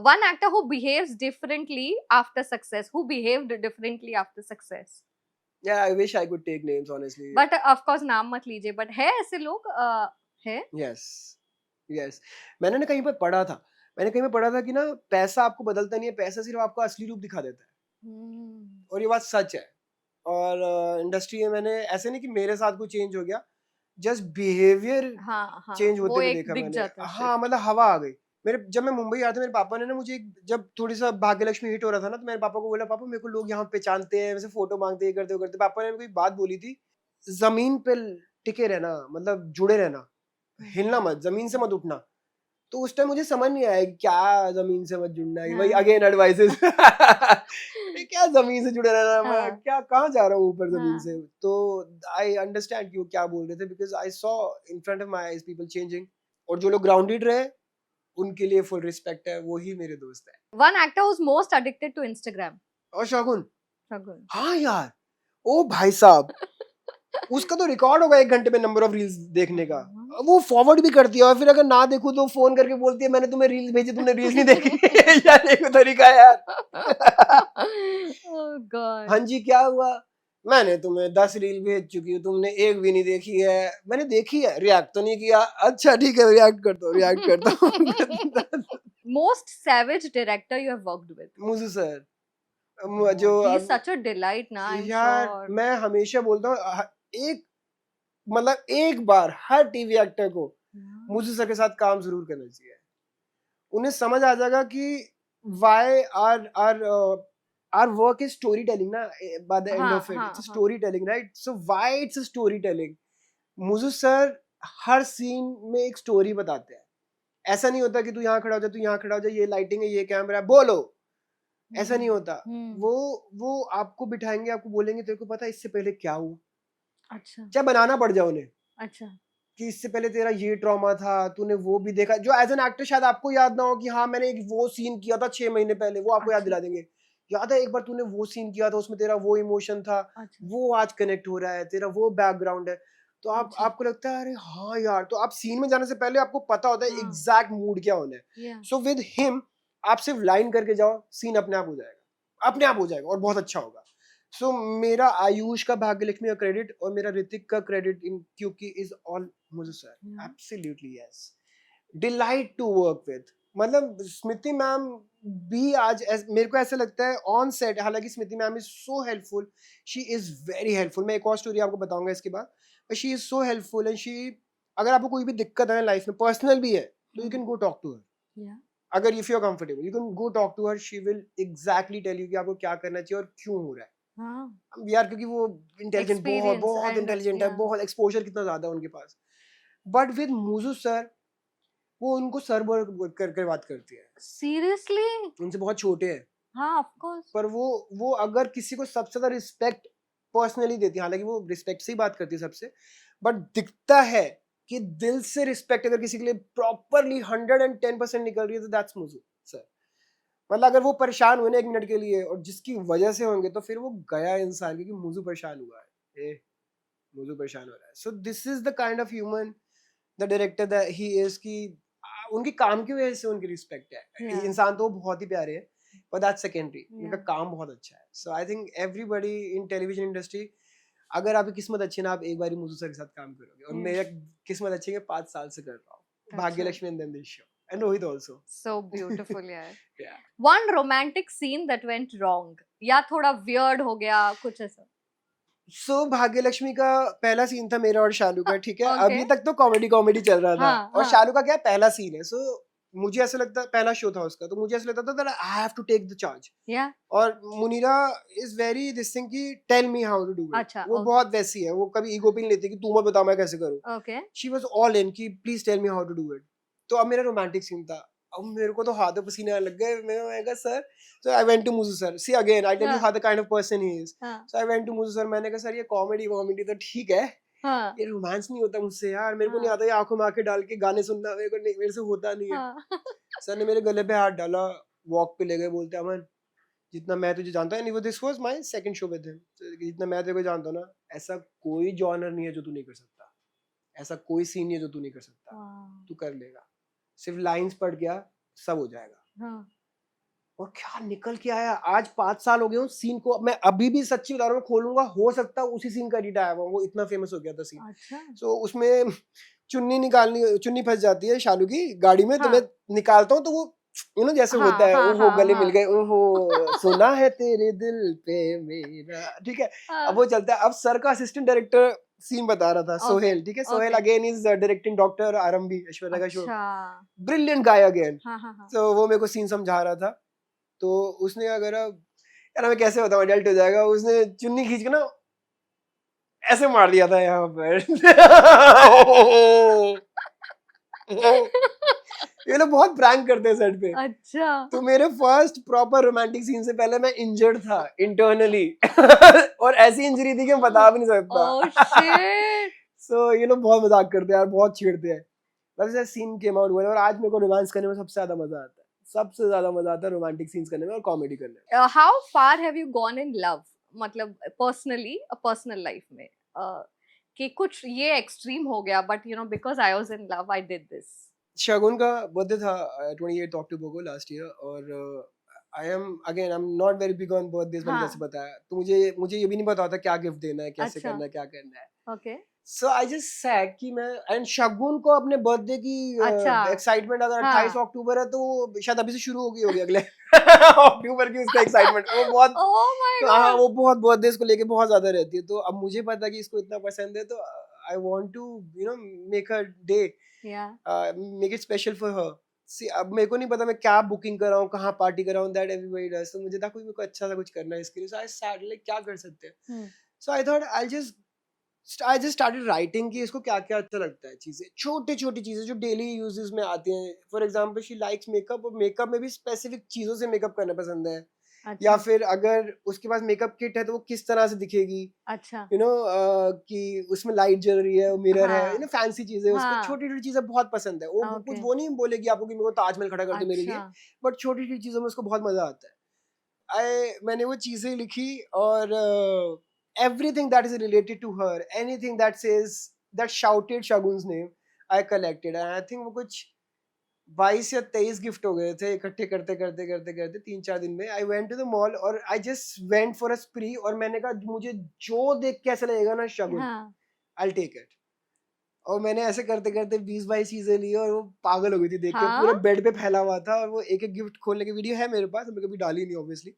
One actor who behaves differently after success. Who behaved differently after success? Yeah, I wish I could take names honestly. But of course नाम मत लीजिए. But है ऐसे लोग है? Yes, yes. मैंने ना कहीं पर पढ़ा था, कि ना पैसा आपको बदलता नहीं है, पैसा सिर्फ आपका असली रूप दिखा देता है। और ये बात सच है। और इंडस्ट्री में मैंने ऐसे नहीं कि मेरे साथ कोई चेंज हो गया, जस्ट बिहेवियर हाँ, हाँ. चेंज होते वो हुए एक देखा दिख मैंने। जाता है हाँ, shift. मतलब हवा आ गई। जब मैं मुंबई आया था, मेरे पापा ने ना मुझे जब थोड़ी सा भाग्य लक्ष्मी हिट हो रहा था ना, तो मेरे पापा को बोला, पापा मेरे को लोग यहाँ पहचानते हैं, वैसे फोटो मांगते, ये करते वो करते। पापा ने मेरे को एक बात बोली थी, जमीन पे टिके रहना, मतलब जुड़े रहना, हिलना मत, जमीन से मत उठना। तो उस टाइम मुझे समझ नहीं आया कि क्या जमीन से मत जुड़ना है, वही हाँ. Again advices. क्या जमीन से जुड़े रहना, मैं हाँ. क्या कहाँ जा रहा हूँ ऊपर जमीन हाँ. से। तो आई अंडरस्टैंड कि वो क्या बोल रहे थे, because I saw in front of my eyes people changing. और जो लोग ग्राउंडेड रहे, उनके लिए फुल रिस्पेक्ट है, वो ही मेरे दोस्त है। One actor who's most addicted to Instagram. और शगुन, Shagun. हाँ यार, ओ भाई साहब, उसका तो रिकॉर्ड होगा 1 घंटे में नंबर ऑफ रील्स देखने का। वो फॉरवर्ड भी करती है, और फिर अगर ना देखूं तो फोन करके बोलती है, मैंने तुम्हें रील्स भेजी, तुमने रील्स नहीं देखी। यार देखो तरीका है यार। Oh God. हाँ जी, क्या हुआ, मैंने तुम्हें 10 रील भेज चुकी हूँ, तुमने एक भी नहीं देखी है। मैंने देखी है, रिएक्ट तो नहीं किया। अच्छा ठीक है, रिएक्ट करता हूँ। Most savage director you have worked with. मुझे सर, जो He's such a delight ना, I'm यार sure. मैं हमेशा बोलता हूँ, एक मतलब एक बार हर टीवी एक्टर को मुझे सर के साथ काम जरूर करना चाहिए। उन्हें समझ आ जाएगा कि why our work is storytelling ना, by the end of it it's a storytelling, right? So why it's a storytelling? मुझे सर हर सीन में एक स्टोरी बताते हैं। ऐसा नहीं होता कि तू यहाँ खड़ा हो जा, तू यहाँ खड़ा हो जा, ये लाइटिंग है, ये कैमरा है, बोलो। ऐसा नहीं होता। वो आपको बिठाएंगे, आपको बोलेंगे, तेरे को पता है इससे पहले क्या हुआ। अच्छा. चाहे बनाना पड़ जाए उन्हें, अच्छा. कि इससे पहले तेरा ये ट्रॉमा था, तूने वो भी देखा, जो एज एन एक्टर शायद आपको याद ना हो कि हाँ मैंने एक वो सीन किया था 6 महीने पहले, वो आपको याद दिला देंगे। याद है एक बार तूने वो सीन किया था, उसमें तेरा वो इमोशन था, वो आज कनेक्ट हो रहा है, तेरा वो बैकग्राउंड है। तो आप अच्छा। आपको लगता है अरे हाँ यार, तो आप सीन में जाने से पहले आपको पता होता है हाँ। एग्जैक्ट मूड क्या होना है। Yeah. सो विद हिम आप सिर्फ लाइन करके जाओ, सीन अपने आप हो जाएगा, अपने आप हो जाएगा और बहुत अच्छा होगा। सो मेरा आयुष का भाग्यलक्ष्मी का क्रेडिट और मेरा ऋतिक का क्रेडिट इन क्योंकि इज ऑल मुझे sir Yeah. Absolutely yes, delight to work with. मतलब स्मृति मैम भी आज मेरे को ऐसा लगता है ऑन सेट, हालांकि Smriti ma'am is so helpful, she is very helpful. मैं एक और स्टोरी आपको बताऊंगा इसके बाद, but she is so helpful and she, अगर आपको कोई भी दिक्कत है लाइफ में, पर्सनल भी है, तो you can go talk to her. Yeah. अगर if you are comfortable you can go talk to her, she will exactly tell you कि आपको क्या करना चाहिए और क्यों हो रहा है। हाँ. यार क्योंकि वो इंटेलिजेंट, बहुत Experience बहुत and इंटेलिजेंट है, yeah. बहुत एक्सपोजर कितना ज्यादा है उनके पास। बट विद मुजु सर, वो उनको सर करके बात करती है, Seriously? उनसे बहुत छोटे हैं, हाँ, of course. पर वो अगर किसी को सबसे ज्यादा रिस्पेक्ट पर्सनली देती है, हालांकि वो रिस्पेक्ट से ही बात करती है सबसे, बट दिखता है कि दिल से रिस्पेक्ट अगर किसी के लिए प्रॉपरली 110% निकल रही है तो दैट्स मुझे सर। मतलब अगर वो परेशान हुए ना एक मिनट के लिए और जिसकी वजह से होंगे, तो फिर वो गया इंसान, क्योंकि मुझे परेशान हुआ है, मुझे परेशान हो रहा है। So this is the kind of human the director that he is, कि उनकी काम की वजह से उनकी रिस्पेक्ट है। Yeah. इंसान तो बहुत ही प्यारे हैं, but that's secondary. उनका Yeah. काम बहुत अच्छा है। So I think everybody in television industry, अगर आपकी किस्मत अच्छी है ना, आप एक बार मुझे सर के साथ काम करोगे, और Yeah. मेरा किस्मत अच्छी है, 5 साल से कर रहा हूँ That's Bhagyalakshmi and then this show and Rohit also. So beautiful, yeah. Yeah. One romantic scene that went wrong. या थोड़ा weird हो गया कुछ ऐसा. So भाग्यलक्ष्मी का पहला सीन था मेरा और शालू का, ठीक है। Okay. अभी तक तो कॉमेडी कॉमेडी चल रहा था, हाँ, और हाँ. शालू का क्या पहला सीन है। सो मुझे ऐसा लगता, पहला शो था उसका, तो मुझे ऐसा लगता था that I have to take the charge. Yeah. और Munira is very this thing की tell me how to do it. अच्छा, वो okay. बहुत वैसी है, वो कभी ईगो पे नहीं लेती कि तू मत बता मैं कैसे करूं। Okay. She was all in कि please tell me how to do it. तो अब मेरा रोमांटिक सीन था, अब मेरे को तो हाथों पसीने आने लग गए। मैं कहा sir, so I went to मुझे sir, see again I tell you हाँ. How the kind of person he is. हाँ. सो आई वेंट टू मुझे सर, मैंने कहा सर ये कॉमेडी कॉमेडी तो ठीक है, हाँ. ये रोमांस नहीं होता मुझसे यार, मेरे को नहीं हाँ. आता ये आंखों में आंखें डाल के गाने सुनना, मेरे को नहीं, मेरे से होता नहीं है। हाँ. सर ने मेरे गले पे हाथ डाला, वॉक पे ले गए, बोलते अमन जितना मैं तुझे जानता हूँ, this was my second show with him, जितना मैं तेरे को जानता हूँ ना, ऐसा कोई जॉनर नहीं है जो तू नहीं कर सकता, ऐसा कोई सीन नहीं है जो तू नहीं कर सकता, Wow. तू कर लेगा, सिर्फ लाइंस पढ़ गया सब हो जाएगा। हाँ. और क्या निकल के आया। आज 5 साल हो गए उस सीन को, मैं अभी भी सच्ची बता रहा हूँ, खोलूंगा हो सकता है उसी सीन का एडिट आया हुआ, वो इतना फेमस हो गया था सीन। अच्छा. सो उसमें चुन्नी फंस जाती है शालू की गाड़ी में, तो हाँ. मैं निकालता हूँ, तो वो जैसे हाँ, होता है, हाँ, ओहो हाँ, गले मिल हाँ. गए, ओहो सुना है तेरे दिल पे मेरा, ठीक है। अब हाँ. वो चलता है। अब सर का असिस्टेंट डायरेक्टर सीन बता रहा था, Okay. सोहेल, ठीक है। Sohail Okay. Again is directing doctor आरंभी, ऐश्वर्या का शो, अच्छा. ब्रिलियंट गाय अगेन। हाँ, हाँ, हाँ. तो वो मेरे को सीन समझा रहा था, तो उसने क्या करा यार, मैं कैसे बताऊं, अडल्ट हो जाएगा, उसने चुन्नी खींच के ना ऐसे मार दिया था यहाँ पर। ये लोग बहुत प्रैंक करते हैं सेट पे। अच्छा. तो मेरे फर्स्ट प्रॉपर रोमांटिक सीन से पहले मैं इंजर्ड था इंटरनली। और ऐसी इंजरी थी कि मैं बता भी नहीं सकता। Oh shit. सो ये लोग बहुत मजाक करते हैं यार, बहुत छेड़ते हैं। वैसे सीन केम आउट हुआ, और आज मेरे को रोमांस करने में सबसे ज्यादा मजा आता है, सबसे ज्यादा मजा आता है रोमांटिक सीन्स करने में और कॉमेडी करने में। How far have you gone in love? मतलब personally, पर्सनल लाइफ में कि कुछ ये एक्सट्रीम हो गया, but you know because I was in love I did this. शगुन का बर्थडे था 28 अक्टूबर को लास्ट ईयर, और I am not very big on birthdays, मैंने हाँ. जैसे बताया। तो मुझे ये भी नहीं पता था क्या गिफ्ट देना है, कैसे अच्छा. करना है, क्या करना है। Okay. So I just said कि मैं, एंड शगुन को अपने बर्थडे की अच्छा. एक्साइटमेंट अगर हाँ. 28 अक्टूबर है तो शायद अभी से शुरू हो गई होगी अगले अक्टूबर की उसका एक्साइटमेंट। वो बहुत Oh my हाँ, god. वो बहुत बर्थडे को लेके बहुत ज्यादा रहती है। तो अब मुझे पता कि इसको इतना पसंद है, तो I want to make her day, Yeah. Make it special for her. See अब मेरे को नहीं पता मैं क्या बुकिंग कर रहा हूँ, कहाँ पार्टी कर रहा हूँ, दैट एवरीबॉडी डज। तो मुझे था कोई मेरे को अच्छा सा कुछ करना है इसके लिए। सो आई स्टार्ट लाइक क्या कर सकते हैं। Hmm. So I thought I just started writing कि इसको क्या क्या अच्छा लगता है, चीजें छोटी छोटी चीजें जो डेली यूजेस में आती हैं। For example she likes makeup, और मेकअप में भी स्पेसिफिक चीजों से मेकअप करना पसंद है। या अच्छा. फिर अगर उसके पास मेकअप किट है तो वो किस तरह से दिखेगी, अच्छा. कि उसमें लाइट जल रही है, मिरर है, हाँ. फैंसी चीजें, उसको हाँ. छोटी छोटी चीजें बहुत पसंद है। वो कुछ Okay. वो नहीं बोलेगी आपको कि मेरे को ताजमहल खड़ा कर दो मेरे लिए, अच्छा. बट छोटी छोटी चीजों में उसको बहुत मजा आता है। मैंने वो चीजें लिखी, और everything that is related to her, anything that says that shouted Shagun's name, I collected, and I think वो कुछ 22 या 23 गिफ्ट हो गए थे इकट्ठे करते करते करते करते 3-4 दिन में. I went to the mall और I just went for a spree और मैंने कहा मुझे जो देख के ऐसा लगेगा ना शगुन, हाँ. I take it. और मैंने ऐसे करते करते 20-22 चीजें ली और वो पागल हो गई थी देख के. हाँ? पूरा बेड पे फैला हुआ था और वो एक एक गिफ्ट खोलने की वीडियो है मेरे पास, मैं कभी डाली नहीं ऑब्वियसली,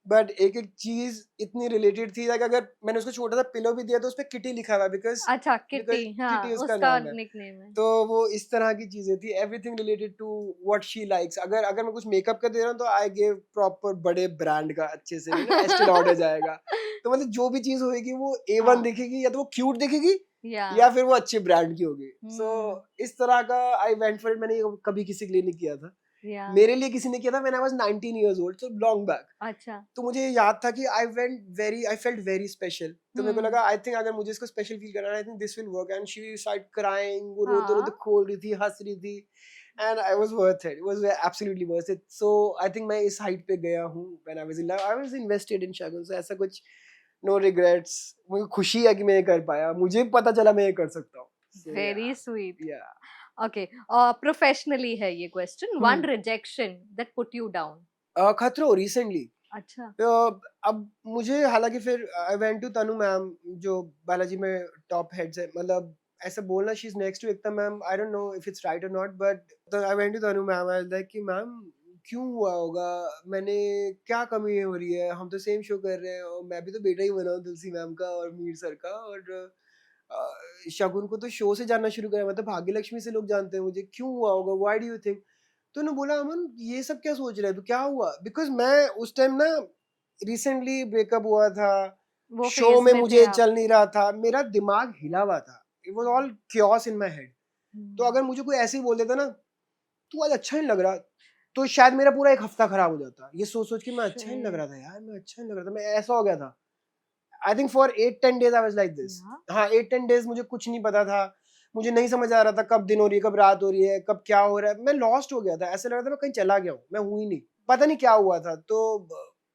बट एक एक चीज इतनी रिलेटेड थी लाइक अगर मैंने उसको छोटा सा पिलो भी दिया तो उस पे किटी लिखा हुआ बिकॉज अच्छा, किट्टी. हाँ, किटी उसका उसका नाम है. निकनेम है. तो वो इस तरह की चीजें थी, everything related to what she likes. अगर अगर मैं कुछ मेकअप का दे रहा हूँ तो आई गिव प्रॉपर बड़े ब्रांड का अच्छे से एस्टे लॉडर जाएगा. तो मतलब जो भी चीज होगी वो A1 हाँ. दिखेगी या तो वो क्यूट दिखेगी या या फिर वो अच्छे ब्रांड की होगी. सो हम्म. इस तरह का आई वेंट फॉर इट. मैंने ये कभी किसी के लिए नहीं किया था, या मेरे लिए किसी ने किया था when I was 19 years old, so long back. अच्छा. तो मुझे याद था कि आई फेल्ट वेरी स्पेशल. तो मेरे को लगा आई थिंक अगर मुझे इसको स्पेशल फील करना है I think this will work. And she start crying, वो रोते रोते हाँ. खोल रही थी, हंस रही थी, and I was worth it. It was absolutely worth it. So I think मैं इस हाइट पे गया हूँ when I was in love. I was invested in Shagun. So ऐसा कुछ नो रिग्रेट्स. मुझे खुशी है कि मैं ये कर पाया, मुझे पता चला मैं ये कर सकता हूँ. So, very sweet. yeah. Okay, professionally है ये question. One rejection that put you down. खतरो रिसेंटली. अच्छा. अब मुझे हालांकि फिर I went to Tanu ma'am जो बालाजी में टॉप हेड्स है, मतलब ऐसा बोलना she is next to Ekta ma'am, I don't know if it's right और not, but I went to Tanu ma'am. I like कि मैम क्यों हुआ होगा, मैंने क्या कमी हो रही है, हम तो सेम शो कर रहे हैं और मैं भी तो बेटा ही बना हूँ तुलसी मैम का और मीर सर का, और शगुन को तो शो से जानना शुरू करा, मतलब भाग्य लक्ष्मी से लोग जानते हैं मुझे, क्यों हुआ होगा, व्हाई डू यू थिंक. तो उन्होंने बोला अमन ये सब क्या सोच रहे हैं, तो क्या हुआ, बिकॉज मैं उस टाइम ना रिसेंटली ब्रेकअप हुआ था, वो शो फेज में में थे मुझे आप. चल नहीं रहा था, मेरा दिमाग हिला हुआ था, it was all chaos in my head. तो अगर मुझे कोई ऐसे ही बोल देता ना तू आज अच्छा नहीं लग रहा, तो शायद मेरा पूरा एक हफ्ता खराब हो जाता, ये सोच सोच के मैं अच्छा नहीं लग रहा था यार, मैं अच्छा नहीं लग रहा था, मैं ऐसा हो गया था. I think for 8-10 days I was like this. हाँ 8-10 days मुझे कुछ नहीं पता था, मुझे नहीं समझ आ रहा था कब दिन हो रही है, कब रात हो रही है, कब क्या हो रहा है, मैं लॉस्ट हो गया था, ऐसा लग रहा था मैं कहीं चला गया हूँ, मैं हूँ ही नहीं, पता नहीं क्या हुआ था. तो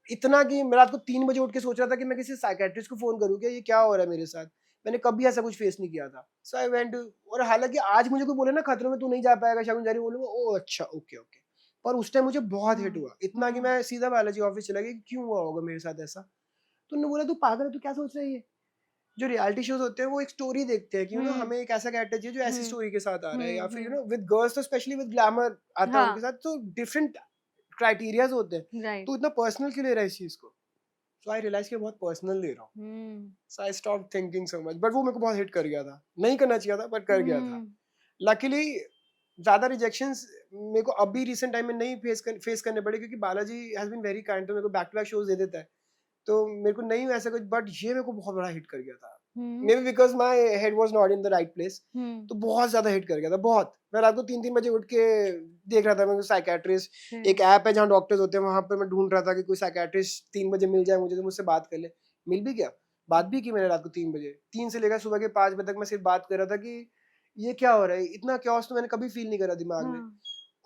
इतना कि मैं रात को 3 बजे उठ के सोच रहा था कि मैं किसी साइकेट्रिस्ट को फोन करूँ क्या, ये क्या हो रहा है मेरे साथ, मैंने कभी ऐसा कुछ फेस नहीं किया था. सो आई वेंट. और हालांकि आज मुझे कोई बोले ना खतरों में तू नहीं जा पाएगा शगुन जारी, बोलूंगा ओ अच्छा ओके ओके, पर उस टाइम मुझे बहुत हिट हुआ, इतना कि मैं सीधा बालाजी ऑफिस चला गया कि क्यों हुआ होगा मेरे साथ ऐसा. तो उन्होंने बोला तू पागल है, तू क्या सोच रही है. जो रियलिटी शोज होते हैं वो एक स्टोरी देखते हैं कि हमें एक ऐसा कैरेक्टर चाहिए जो ऐसी स्टोरी के साथ आ रहा है, या फिर विद गर्ल्स तो स्पेशली विद ग्लैमर आता है उनके साथ, तो डिफरेंट क्राइटेरियाज होते हैं. राइट. तो इतना पर्सनल क्यों ले रहा है इस चीज को. सो आई रियलाइज कि बहुत पर्सनल ले रहा हूँ. So I stop thinking so much, but वो मेरे को बहुत हिट कर गया था, नहीं करना चाहिए था बट कर गया था. लकीली ज्यादा रिजेक्शंस मेरे को अभी रिसेंट टाइम में नहीं फेस करने पड़े, क्योंकि Balaji has been very kind, तो मेरे को बैक टू बैक शोज दे देता है, तो मेरे को नहीं ऐसा कुछ, बट ये मेरे को बहुत बड़ा हिट कर गया था. May be because my head was not in the right place, तो बहुत ज्यादा हिट कर गया था, बहुत. मैं रात को 3-3 बजे उठ के देख रहा था, मैं साइकेट्रिस्ट, एक ऐप है जहाँ डॉक्टर्स होते हैं, वहां पर मैं ढूंढ रहा था कि कोई साइकेट्रिस्ट 3 बजे मिल जाए मुझे तो मुझसे बात कर ले. मिल भी गया, बात भी की मैंने रात को 3 बजे, 3 से लेकर सुबह के 5 बजे तक मैं सिर्फ बात कर रहा था कि ये क्या हो रहा है, इतना क्योस तो मैंने कभी फील नहीं करा दिमाग में.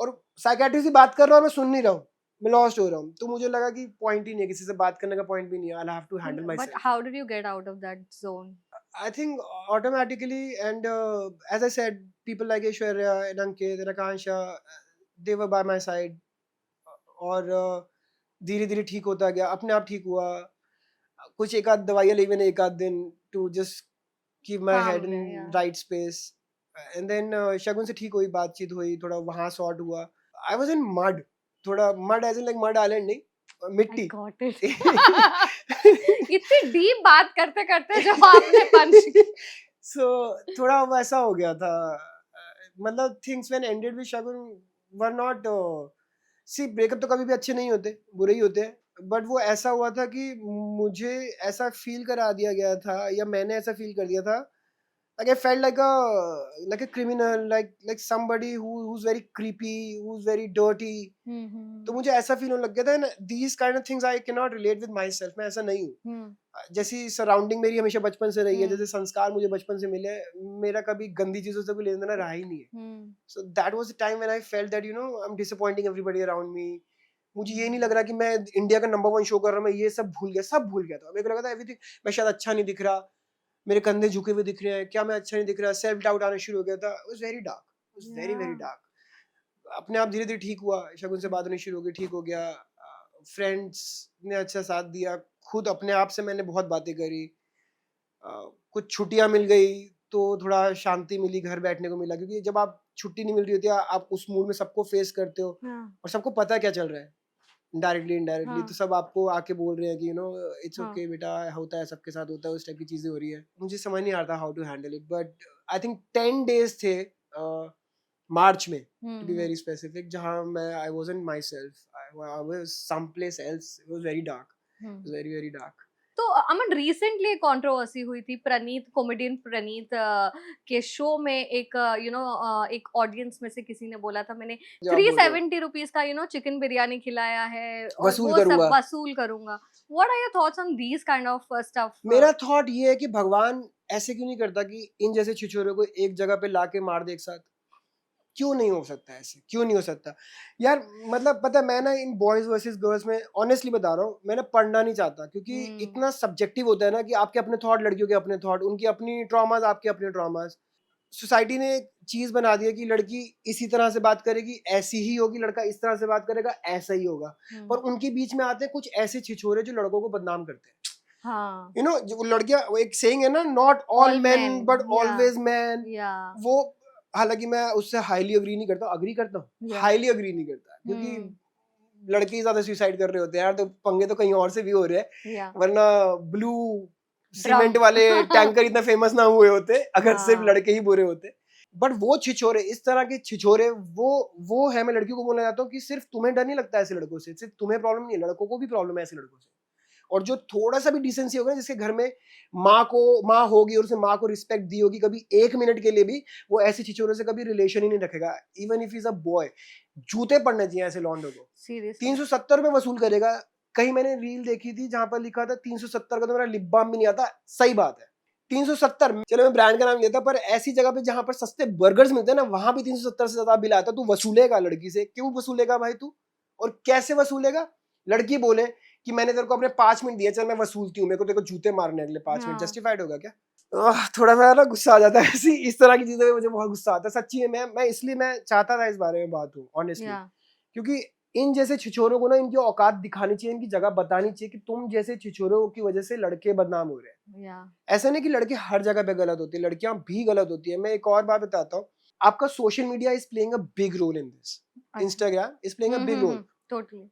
और साइकेट्रिस्ट से बात कर रहा हूँ, मैं सुन नहीं रहा हूँ, मैं लॉस्ट हो रहा हूँ. तो मुझे लगा कि पॉइंट ही नहीं है, किसी से बात करने का पॉइंट भी नहीं है, I have to handle my But how did you get out of that zone? I think automatically, and as I said, people like Aishwarya and Ankit and Akansha, they were by my side. और धीरे धीरे ठीक होता गया, अपने आप ठीक हुआ. कुछ एक आध दवाइयाँ ली मैंने एक आध दिन to just keep my head in right space. And then शगुन से ठीक हुई, बातचीत हुई, थोड़ा वहाँ सॉर्ट हुआ. I was in mud, थोड़ा mud as in like mud island नहीं, मिट्टी. I got it. इतनी डीप बात करते करते जब आपने पंच. So थोड़ा वैसा हो गया था, मतलब things when ended with Shagun were not see, breakup तो कभी भी अच्छे नहीं होते, बुरे ही होते हैं, बट वो ऐसा हुआ था कि मुझे ऐसा फील करा दिया गया था, या मैंने ऐसा फील कर दिया था, like I felt like a criminal, like somebody who's very creepy, who's very dirty. तो मुझे ऐसा फील होने लग गया था. These kind of things I cannot relate with myself, मैं ऐसा नहीं हूँ. जैसी सराउंडिंग मेरी हमेशा बचपन से रही है, जैसे संस्कार मुझे बचपन से मिले, मेरा कभी गंदी चीजों से कोई लेना देना रहा ही नहीं है. So that was the time when I felt that I'm disappointing everybody around me. मुझे ये नहीं लग रहा कि मैं इंडिया का नंबर 1 शो कर रहा हूँ, मैं ये सब भूल गया था. मेरे को लगा था एवरीथिंग, मैं शायद अच्छा नहीं दिख रहा, मेरे कंधे झुके हुए दिख रहे हैं, क्या मैं अच्छा नहीं दिख रहा, सेल्फ डाउट आना शुरू हो गया था. It was very dark, it was very very Yeah. Dark. अपने आप धीरे धीरे ठीक हुआ, शगुन से बात होनी शुरू हो गई, ठीक हो गया. फ्रेंड्स ने अच्छा साथ दिया, खुद अपने आप से मैंने बहुत बातें करी. कुछ छुट्टियां मिल गई तो थोड़ा शांति मिली, घर बैठने को मिला, क्योंकि जब आप छुट्टी नहीं मिल रही होती आप उस मूड में सबको फेस करते हो हाँ. और सबको पता है क्या चल रहा है, डायरेक्टली इनडायरेक्टली. हाँ. तो सब आपको आके बोल रहे हैं कि इट्स हाँ. ओके बेटा, होता है, सबके साथ होता है, उस टाइप की चीजें हो रही है. मुझे समझ नहीं आता how to handle it, but I think 10 days थे मार्च में, टू बी वेरी स्पेसिफिक, जहां मैं I wasn't myself, I was some place else. It was very dark, very very dark. तो अमन, रिसेंटली कंट्रोवर्सी हुई थी प्रणीत, comedian प्रणीत के show में. एक एक ऑडियंस में से किसी ने बोला था, मैंने जो आप बोल रहे हो, 370 रुपीज का चिकन बिरयानी खिलाया है और वसूल वो सब करूंगा. वसूल करूंगा. What are your thoughts on these kind of stuff? मेरा थॉट ये है कि भगवान ऐसे क्यों नहीं करता कि इन जैसे छिछोरे को एक जगह पे लाके मार दे एक साथ. क्यों नहीं हो सकता ऐसे, क्यों नहीं हो सकता यार. मतलब पता है, मैं ना इन बॉयज वर्सेस गर्ल्स में ऑनेस्टली बता रहा हूँ, मैं ना पढ़ना नहीं चाहता, क्योंकि इतना सब्जेक्टिव होता है ना कि आपके अपने थॉट, लड़कियों के अपने थॉट, उनकी अपनी ट्रॉमास, आपके अपने ट्रॉमास. सोसाइटी ने एक चीज बना दी है कि लड़की इसी तरह से बात करेगी, ऐसी ही होगी, लड़का इस तरह से बात करेगा, ऐसा ही होगा. पर उनके बीच में आते हैं कुछ ऐसे छिछोरे जो लड़कों को बदनाम करते हैं. हाँ. जो लड़कियां, वो एक सेइंग है ना, not all All men men, but yeah. Always man. Yeah. वो, हालांकि मैं उससे हाईली अग्री नहीं करता, अग्री करता हूँ, Yeah. हाईली अग्री नहीं करता, क्योंकि लड़के ही ज्यादा सुसाइड कर रहे होते हैं यार, तो पंगे तो कहीं और से भी हो रहे हैं. Yeah. वरना ब्लू सीमेंट वाले टैंकर इतना फेमस ना हुए होते अगर सिर्फ हाँ. लड़के ही बुरे होते. बट वो छिछोरे, इस तरह के छिछोरे, वो है. मैं लड़कियों को बोलना चाहता हूँ कि सिर्फ तुम्हें डर नहीं लगता ऐसे लड़कों से, सिर्फ तुम्हें प्रॉब्लम नहीं है, लड़कों को भी प्रॉब्लम है ऐसे लड़कों से. और जो थोड़ा सा भी डिसेंसी होगा, जिसके घर में माँ होगी और उसने माँ को रिस्पेक्ट दी होगी, कभी एक मिनट के लिए भी वो ऐसे छिछोरे से कभी रिलेशन ही नहीं रखेगा. Even if is a boy, जूते पड़ने चाहिए ऐसे लौंडों को. 370 रुपए वसूल करेगा. कहीं मैंने रील देखी थी जहां पर लिखा था 370 का तो मेरा लिप बाम भी नहीं आता. सही बात है, 370, चलो मैं ब्रांड का नाम लेता, पर ऐसी जगह पे जहां पर सस्ते बर्गर्स मिलते हैं ना, वहां भी 370 से ज्यादा बिल आता. तू वसूलेगा लड़की से, क्यों वसूलेगा भाई तू, और कैसे वसूलेगा? लड़की बोले कि मैंने तेरे को अपने 5 मिनट दिए, चल मैं वसूलती हूँ, मेरे को तेरे को जूते मारने अगले 5 मिनट, जस्टिफाइड होगा क्या? थोड़ा सा ना गुस्सा आ जाता है ऐसी, इस तरह की चीजों में मुझे बहुत गुस्सा आता है सच्ची में. मैं इसलिए मैं चाहता था इस बारे में बात हो ऑनेस्टली, क्योंकि इन जैसे छिछोरों को ना इनकी औकात दिखानी चाहिए, इनकी जगह बतानी चाहिए कि तुम जैसे छिछोरों की वजह से लड़के बदनाम हो रहे हैं. ऐसा नहीं कि लड़के हर जगह पे गलत होते हैं, लड़कियां भी गलत होती है. मैं एक और बात बताता हूँ, आपका social media is playing a big role in this. Instagram is playing a big role. Totally.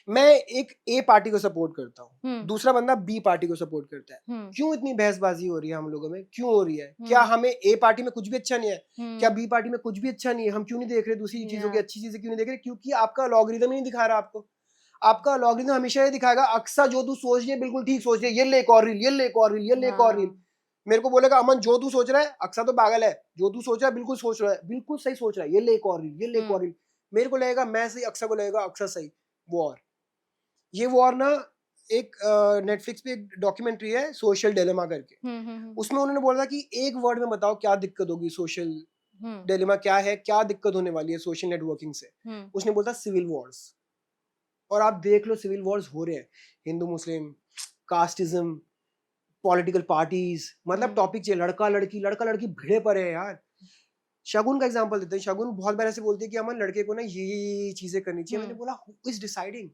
मैं एक ए पार्टी को सपोर्ट करता हूँ, दूसरा बंदा बी पार्टी को सपोर्ट करता है. क्यों इतनी बहसबाजी हो रही है हम लोगों में, क्यों हो रही है? क्या हमें ए पार्टी में कुछ भी अच्छा नहीं है? क्या बी पार्टी में कुछ भी अच्छा नहीं है? हम क्यों नहीं देख रहे दूसरी चीजों की अच्छी चीजें क्यों नहीं देख रहे? क्योंकि आपका अलॉरिदम ही नहीं दिखा रहा आपको. आपका अलॉरिदम हमेशा ये दिखाएगा, अक्सर जो तू सोच रही है बिल्कुल ठीक सोच रही है, ये ले एक और रील, ये ले एक और रील, ये ले एक और रील. मेरे को बोलेगा अमन जो तू सोच रहा है, अक्सर तो पागल है, जो तू सोच रहा है बिल्कुल सोच रहा है, बिल्कुल सही सोच रहा है, ये ले एक और रील, ये ले एक और रील. मेरे को लगेगा मैं सही, अक्सर को लगेगा अक्सर सही. वॉर, ये वॉर ना, एक नेटफ्लिक्स पे एक डॉक्यूमेंट्री है सोशल डिलेमा करके, उसमें उन्होंने बोला था कि एक वर्ड में बताओ क्या दिक्कत होगी, सोशल डिलेमा क्या है, क्या दिक्कत होने वाली है सोशल नेटवर्किंग से. उसने बोला सिविल वॉर्स. और आप देख लो सिविल वॉर्स हो रहे हैं, हिंदू मुस्लिम, कास्टिज्म, पॉलिटिकल पार्टीज, मतलब टॉपिक चाहिए, लड़का लड़की भिड़े पड़े हैं यार. शगुन का एग्जांपल देते हैं. शगुन बहुत बार ऐसे बोलती है कि अमन लड़के को ना ये चीजें करनी चाहिए. मैंने बोला हु इज डिसाइडिंग?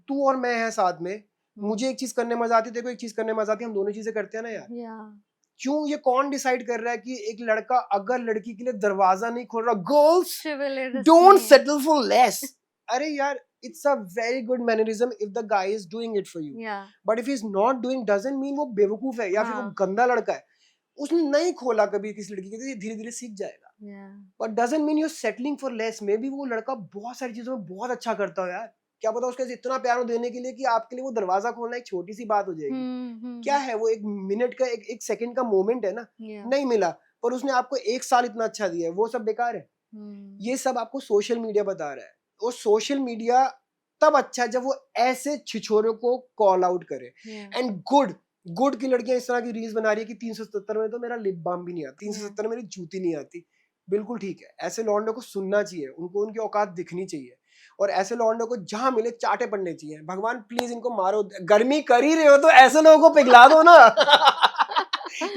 तू और मैं है साथ में, मुझे एक चीज करने मजा आती है, तेरे को एक चीज करने मजा आती है, हम दोनों चीजें करते हैं ना यार. क्यों ये कौन डिसाइड कर रहा है कि एक लड़का अगर लड़की के लिए दरवाजा नहीं खोल रहा, girls don't settle for less. अरे यार, it's a very good mannerism if the guy is doing it for you, but if he's not doing doesn't mean वो बेवकूफ है या फिर वो गंदा लड़का है. उसने नहीं खोला कभी किसी लड़की के, तो ये धीरे धीरे सीख जाएगा. but doesn't mean you're settling for less. May be वो लड़का बहुत सारी चीजों में बहुत अच्छा करता है यार, क्या पता उसके इतना प्यार देने के लिए कि आपके लिए वो दरवाजा खोलना एक छोटी सी बात हो जाएगी. क्या है वो, एक मिनट का, एक सेकंड का मोमेंट है ना. नहीं मिला, पर उसने आपको 1 साल इतना अच्छा दिया है, वो सब बेकार है. ये सब आपको सोशल मीडिया बता रहा है. और सोशल मीडिया तब अच्छा है जब वो ऐसे छिछोरों को कॉल आउट करे. एंड गुड की लड़कियां इस तरह की रील्स बना रही है कि 370 में तो मेरा लिप बाम भी नहीं आता, 370 में मेरी जूती नहीं आती. बिल्कुल ठीक है, ऐसे लौंडों को सुनना चाहिए, उनको उनकी औकात दिखनी चाहिए, और ऐसे लौंडों को जहां मिले चाटे पड़ने चाहिए. भगवान प्लीज इनको मारो, गर्मी कर ही रहे हो तो ऐसे लोगों को पिघला दो ना.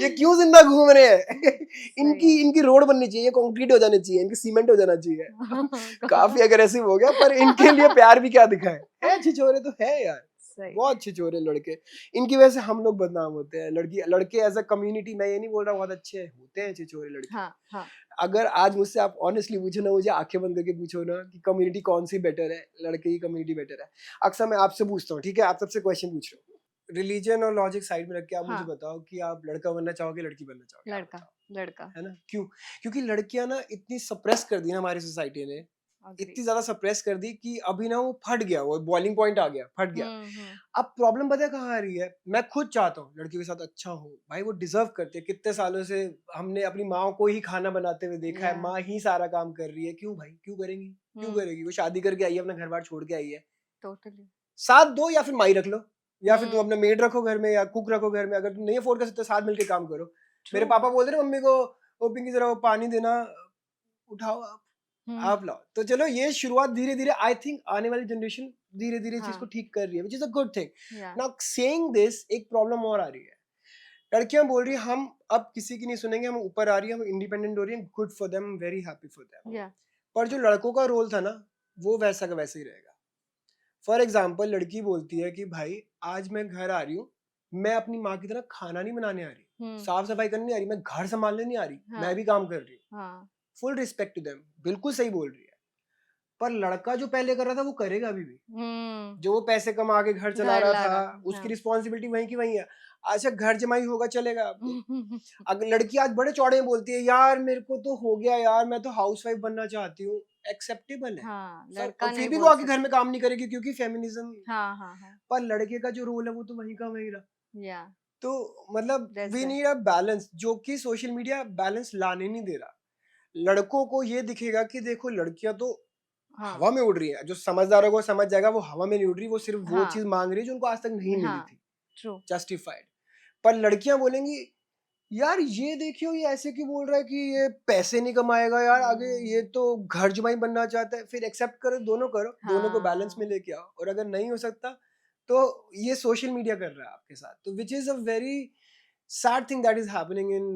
ये क्यों जिंदा घूम रहे हैं? इनकी रोड बननी चाहिए, कंक्रीट हो जानी चाहिए, इनकी सीमेंट हो जाना चाहिए। काफी अग्रेसिव हो गया, पर इनके लिए प्यार भी क्या दिखाए। है छिछोरे तो है यार, बहुत छिछोरे लड़के। इनकी वजह से हम लोग बदनाम होते हैं। लड़के एज अ कम्युनिटी, मैं ये नहीं बोल रहा बहुत अच्छे होते हैं छिछोरे लड़के। हाँ. अगर आज मुझसे आप ऑनेस्टली पूछो ना, मुझे आंखें बंद करके पूछो ना कि कम्युनिटी कौन सी बेटर है, लड़के की कम्युनिटी बेटर है। अक्सर मैं आपसे पूछता हूँ, ठीक है, आप सबसे क्वेश्चन पूछ रहे हो, रिलीजन और लॉजिक साइड में रख के आप मुझे बताओ कि आप लड़का बनना चाहोगे, लड़की बनना चाहोगे? लड़का है ना? क्यों? क्योंकि लड़कियां ना इतनी सप्रेस कर दी ना हमारी सोसाइटी ने, इतनी ज्यादा सप्रेस कर दी कि अभी ना वो फट गया, वो बॉइलिंग पॉइंट आ गया, फट गया। अब प्रॉब्लम पता है कहाँ आ रही है? मैं खुद चाहता हूँ लड़कियों के साथ अच्छा हो, भाई वो डिजर्व करते हैं। कितने सालों से हमने अपनी माँ को ही खाना बनाते हुए देखा है, माँ ही सारा काम कर रही है। क्यों भाई, क्यों करेंगी? क्यों करेगी? वो शादी करके आई है, अपना घर बार छोड़ के आई है। टोटली साथ दो, या फिर माई रख लो, या फिर तुम अपना मेड रखो घर में, या कुक रखो घर में। अगर तुम नहीं अफोर्ड कर सकते, साथ मिलके काम करो। मेरे पापा बोलते रहे मम्मी को, ओ पिंकी जरा वो पानी देना, उठाओ आप लाओ। तो चलो ये शुरुआत धीरे धीरे, आई थिंक आने वाली जनरेशन धीरे धीरे इस चीज को ठीक कर रही है, which is a good thing. Now saying this, एक प्रॉब्लम और आ रही है। लड़कियां बोल रही है हम अब किसी की नहीं सुनेंगे, हम ऊपर आ रही है, हम इंडिपेंडेंट हो रही है, good for them, very happy for them. पर जो लड़कों का रोल था ना, वो वैसा का वैसे ही रहेगा। फॉर एग्जाम्पल, लड़की बोलती है कि भाई आज मैं घर आ रही हूँ, मैं अपनी माँ की तरह खाना नहीं बनाने आ रही, साफ सफाई करने नहीं आ रही, मैं घर संभालने नहीं आ रही, मैं भी काम कर रही हूँ। फुल रिस्पेक्ट टू देम, बिल्कुल सही बोल रही है। पर लड़का जो पहले कर रहा था वो करेगा अभी भी। जो वो पैसे कमा के घर चला रहा था, उसकी रिस्पॉन्सिबिलिटी वहीं की वहीं है। अच्छा घर जमाई होगा, चलेगा आपको। अगर लड़की आज बड़े चौड़े में बोलती है यार मेरे को तो हो गया यार, मैं तो हाउसवाइफ बनना चाहती हूँ, एक्सेप्टेबल है। लड़का फिर भी वो आके घर में काम नहीं करेगी क्योंकि फेमिनिज्म। पर लड़के का जो रोल है वो तो वहीं का वहीं रहा। तो मतलब वी नीड अ बैलेंस, जो कि सोशल मीडिया बैलेंस लाने नहीं दे रहा। लड़कों को ये दिखेगा कि देखो लड़कियां तो हवा में उड़ रही है, जो समझदार होगा वो समझ जाएगा, वो हवा में नहीं उड़ रही, वो सिर्फ वो चीज मांग रही है जो उनको आज तक नहीं मिली थी, जस्टिफाइड। पर लड़कियां बोलेंगी यार ये देखियो, ये ऐसे क्यों बोल रहा है कि ये पैसे नहीं कमाएगा यार आगे, ये तो घर जुमाई बनना चाहता है। फिर एक्सेप्ट करो, दोनों करो, दोनों को बैलेंस में लेके आओ। और अगर नहीं हो सकता तो ये सोशल मीडिया कर रहा है आपके साथ, तो which is a very sad thing that is happening in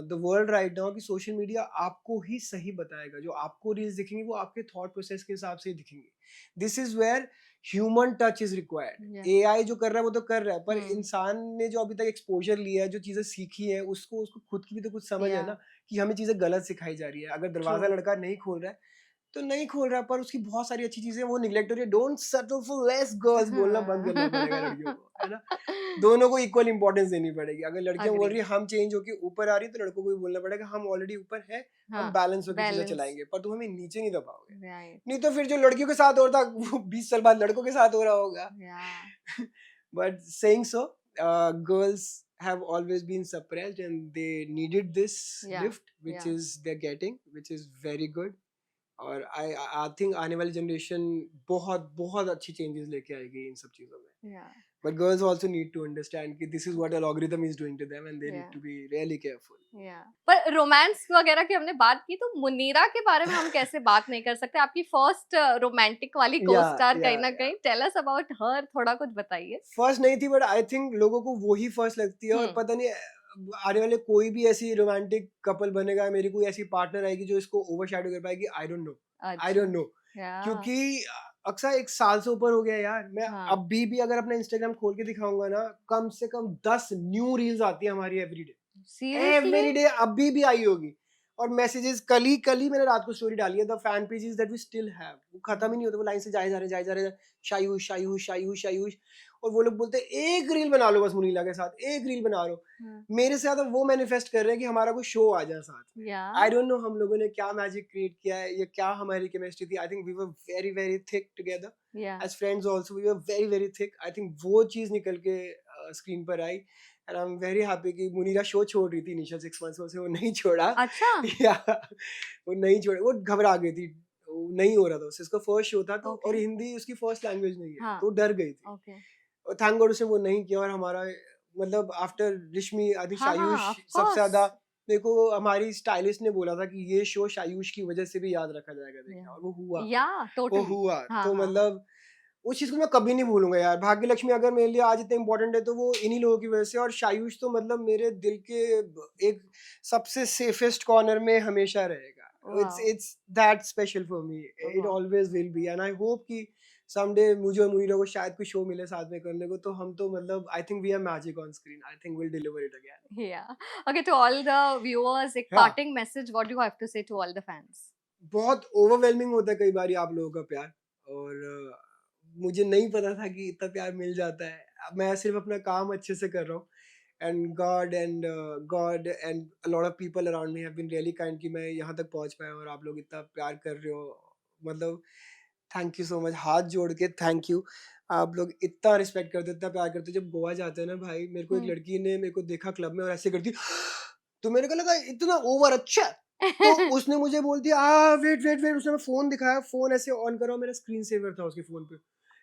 the world right now, कि सोशल मीडिया आपको ही सही बताएगा। जो आपको रील्स दिखेंगी वो आपके थॉट प्रोसेस के हिसाब से ही दिखेंगी। This is where human touch is required. AI जो कर रहा है वो तो कर रहा है, पर इंसान ने जो अभी तक एक्सपोजर लिया है, जो चीजें सीखी है, उसको खुद की भी तो कुछ समझ है ना, कि हमें चीजें गलत सिखाई जा रही है। अगर दरवाजा लड़का नहीं खोल रहा है तो नहीं खोल रहा, पर उसकी बहुत सारी अच्छी चीजें वो निगलेक्ट हो रही है। Don't settle for less girls बोलना बंद करना पड़ेगा लड़कियों को, है ना। दोनों को इक्वल इंपॉर्टेंस देनी पड़ेगी। अगर लड़कियां बोल रही है हम चेंज होके ऊपर आ रही है, तो लड़कों को भी बोलना पड़ेगा हम ऑलरेडी ऊपर है, हम बैलेंस होकर चीजें चलाएंगे, पर तुम हमें नीचे नहीं दबाओगे। नहीं तो फिर जो लड़कियों के साथ हो रहा था वो 20 साल बाद लड़कों के साथ हो रहा होगा। But saying so, girls have always been suppressed and they needed this lift, which is they're getting, which is very good. और आई थिंक आने वाली जनरेशन बहुत बहुत अच्छी चेंजेस लेके आएगी इन सब चीजों में। But girls also need to understand कि this is what algorithm is doing to them and they need to be really careful. पर रोमांस वगैरह की हमने बात की, तो मुनीरा के बारे में हम कैसे बात नहीं कर सकते? आपकी फर्स्ट रोमांटिक वाली को-स्टार कहीं ना कहीं, टेल अस अबाउट हर, थोड़ा कुछ बताइए। फर्स्ट नहीं थी, बट आई थिंक लोगों को वो ही फर्स्ट लगती है। और पता नहीं आने वाले कोई भी ऐसी रोमांटिक कपल बनेगा, मेरी कोई ऐसी पार्टनर आएगी जो इसको ओवरशैडो कर पाएगी, आई don't no. I don't no, क्योंकि अक्सर 1 साल से ऊपर हो गया यार। मैं अभी भी अगर अपना इंस्टाग्राम खोल के दिखाऊंगा ना, कम से कम 10 न्यू रील्स आती है हमारी एवरीडे। अभी भी आई होगी। और मैसेजेस, कल ही मैंने रात को स्टोरी डाली है, the fan pages that we still have, वो खत्म ही नहीं होता, वो लाइन से जाए जा रहे शायूश। और वो लोग बोलते हैं एक रील बना लो बस मुनीला के साथ, एक रील बना लो। मेरे से ज्यादा वो मैनिफेस्ट कर रहे हैं कि हमारा कोई शो आ जाए साथ। आई डोंट नो हम लोगों ने क्या मैजिक क्रिएट किया है, या क्या हमारी केमिस्ट्री थी। I think we were very very thick together as friends also, we were very very thick. I think वो चीज निकल के स्क्रीन पर आई, and I am very happy कि मुनीरा शो छोड़ रही थी इनिशियल 6 मंथ्स से, वो नहीं छोड़ा। अच्छा। वो नहीं छोड़ा, वो घबरा गई थी, नहीं हो रहा था उससे, उसका फर्स्ट शो था तो, और हिंदी उसकी फर्स्ट लैंग्वेज नहीं है, तो डर गई थी। और थैंक गॉड उसने वो नहीं किया। और हमारा मतलब आफ्टर रिश्मी, आई थिंक शायूश सबसे ज्यादा, देखो हमारी स्टाइलिस्ट ने बोला था कि ये शो शायूश की वजह से भी याद रखा जाएगा, देखना, और वो हुआ। वो हुआ। तो मतलब उस चीज को मैं कभी नहीं भूलूंगा यार। भाग्य लक्ष्मी अगर मेरे लिए आज इतना इंपॉर्टेंट है तो वो इन्हीं लोगों की वजह से, और शायूश तो मतलब मेरे दिल के एक सबसे सेफेस्ट कॉर्नर में हमेशा रहेगा। It's Wow. It's that special for me, it Wow. Always will be, and I hope कि समडे मुझे और मुनीरा को शायद कोई शो मिले साथ में करने को, तो हम तो मतलब I think we are magic on screen, I think will deliver it again. Yeah. Okay, to all the viewers, एक हाँ, parting message, what do you have to say to all the fans? बहुत overwhelming होता है कई बार आप लोगों का प्यार, और मुझे नहीं पता था कि इतना प्यार मिल जाता है। अब मैं सिर्फ अपना काम अच्छे से कर रहा हूँ, and god and a lot of people around me have been really kind कि मैं यहाँ तक पहुँच पाया हूँ, और आप लोग इतना प्यार कर रहे हो, मतलब थैंक यू सो मच, हाथ जोड़ के थैंक यू। आप लोग इतना रिस्पेक्ट करते हो, इतना प्यार करते हो। जब गोवा जाते हैं ना भाई, मेरे को एक हम्म. लड़की ने मेरे को देखा क्लब में और ऐसे करती, तो मेरे को लगा इतना ओवर अच्छा, तो उसने मुझे बोल दिया वेट वेट वेट, उसने फोन दिखाया, फोन ऐसे ऑन करा, मेरा स्क्रीन सेवर था उसके फोन पे,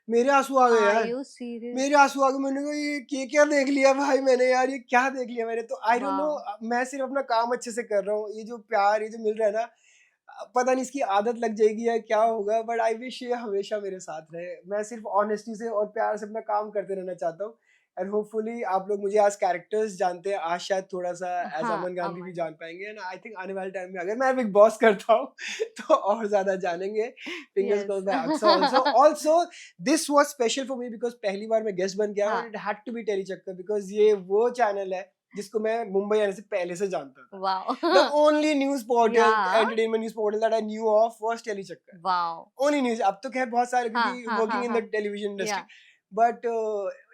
मेरे आंसू आ गए Are यार, you serious? मेरे आंसू आ गए। मैंने कहा ये क्या देख लिया भाई मैंने यार, ये क्या देख लिया मैंने, तो आई डोंट नो, Wow. मैं सिर्फ अपना काम अच्छे से कर रहा हूँ। ये जो प्यार, ये जो मिल रहा है ना, पता नहीं इसकी आदत लग जाएगी या क्या होगा, बट आई विश ये हमेशा मेरे साथ रहे। मैं सिर्फ ऑनेस्टी से और प्यार से अपना काम करते रहना चाहता हूँ, एंड होपफुली आप लोग मुझे आज कैरेक्टर्स जानते हैं, आज शायद थोड़ा सा एज हाँ, अमन गांधी भी अमन. जान पाएंगे, एंड आई थिंक आने वाले टाइम में अगर मैं बिग बॉस करता हूँ तो और ज्यादा जानेंगे। Fingers Yes. Crossed bye Aksa also this was special for me because पहली बार मैं गेस्ट बन के आया, हाँ. और it had to be Telly Chakkar, because ये वो चैनल है जिसको मैं मुंबई आने से पहले से जानता था। Wow. The only news portal, Yeah. entertainment news portal that I knew of was Teli Chakkar. Wow. Only news. अब तो खैर बहुत सारे हाँ, क्योंकि हाँ, working हाँ, in the हाँ. television industry. Yeah. बट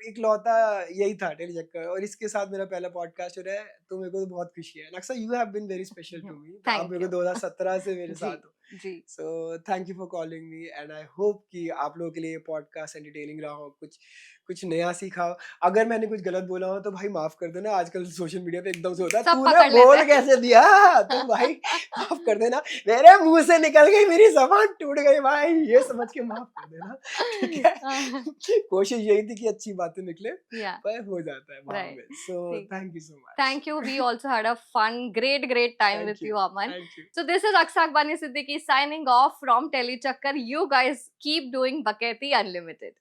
इकलौता यही था टेली चक्कर, और इसके साथ मेरा पहला पॉडकास्ट हो रहा है, तो मेरे को तो बहुत खुशी है। नक्सा, you have been very special to me, आप Thank मेरे को you. 2017 से मेरे जी, साथ हो, जी. So thank you for calling me, and I hope कि आप लोगों के लिए ये पॉडकास्ट एंटरटेनिंग रहा हो, कुछ कुछ नया सीखा हो। अगर मैंने कुछ गलत बोला हो तो भाई माफ कर देना, आजकल सोशल मीडिया पे एकदम से होता है सब तूने पकड़ लेते बोल हैं. कैसे दिया, तो भाई माफ कर देना, मेरे मुंह से निकल गई, मेरी जबान टूट गई भाई, ये समझ के माफ कर देना, ठीक है। कोशिश यही थी कि अच्छी बातें निकले, Yeah. पर हो जाता है भाव Right. में, सो ठीक. Thank you so much. Thank you. We also had a fun, great time thank with you, you, Aman. Thank you. So this is Aksak Bani Siddiqui signing off from Tele Chakkar. You guys keep doing Baketi Unlimited.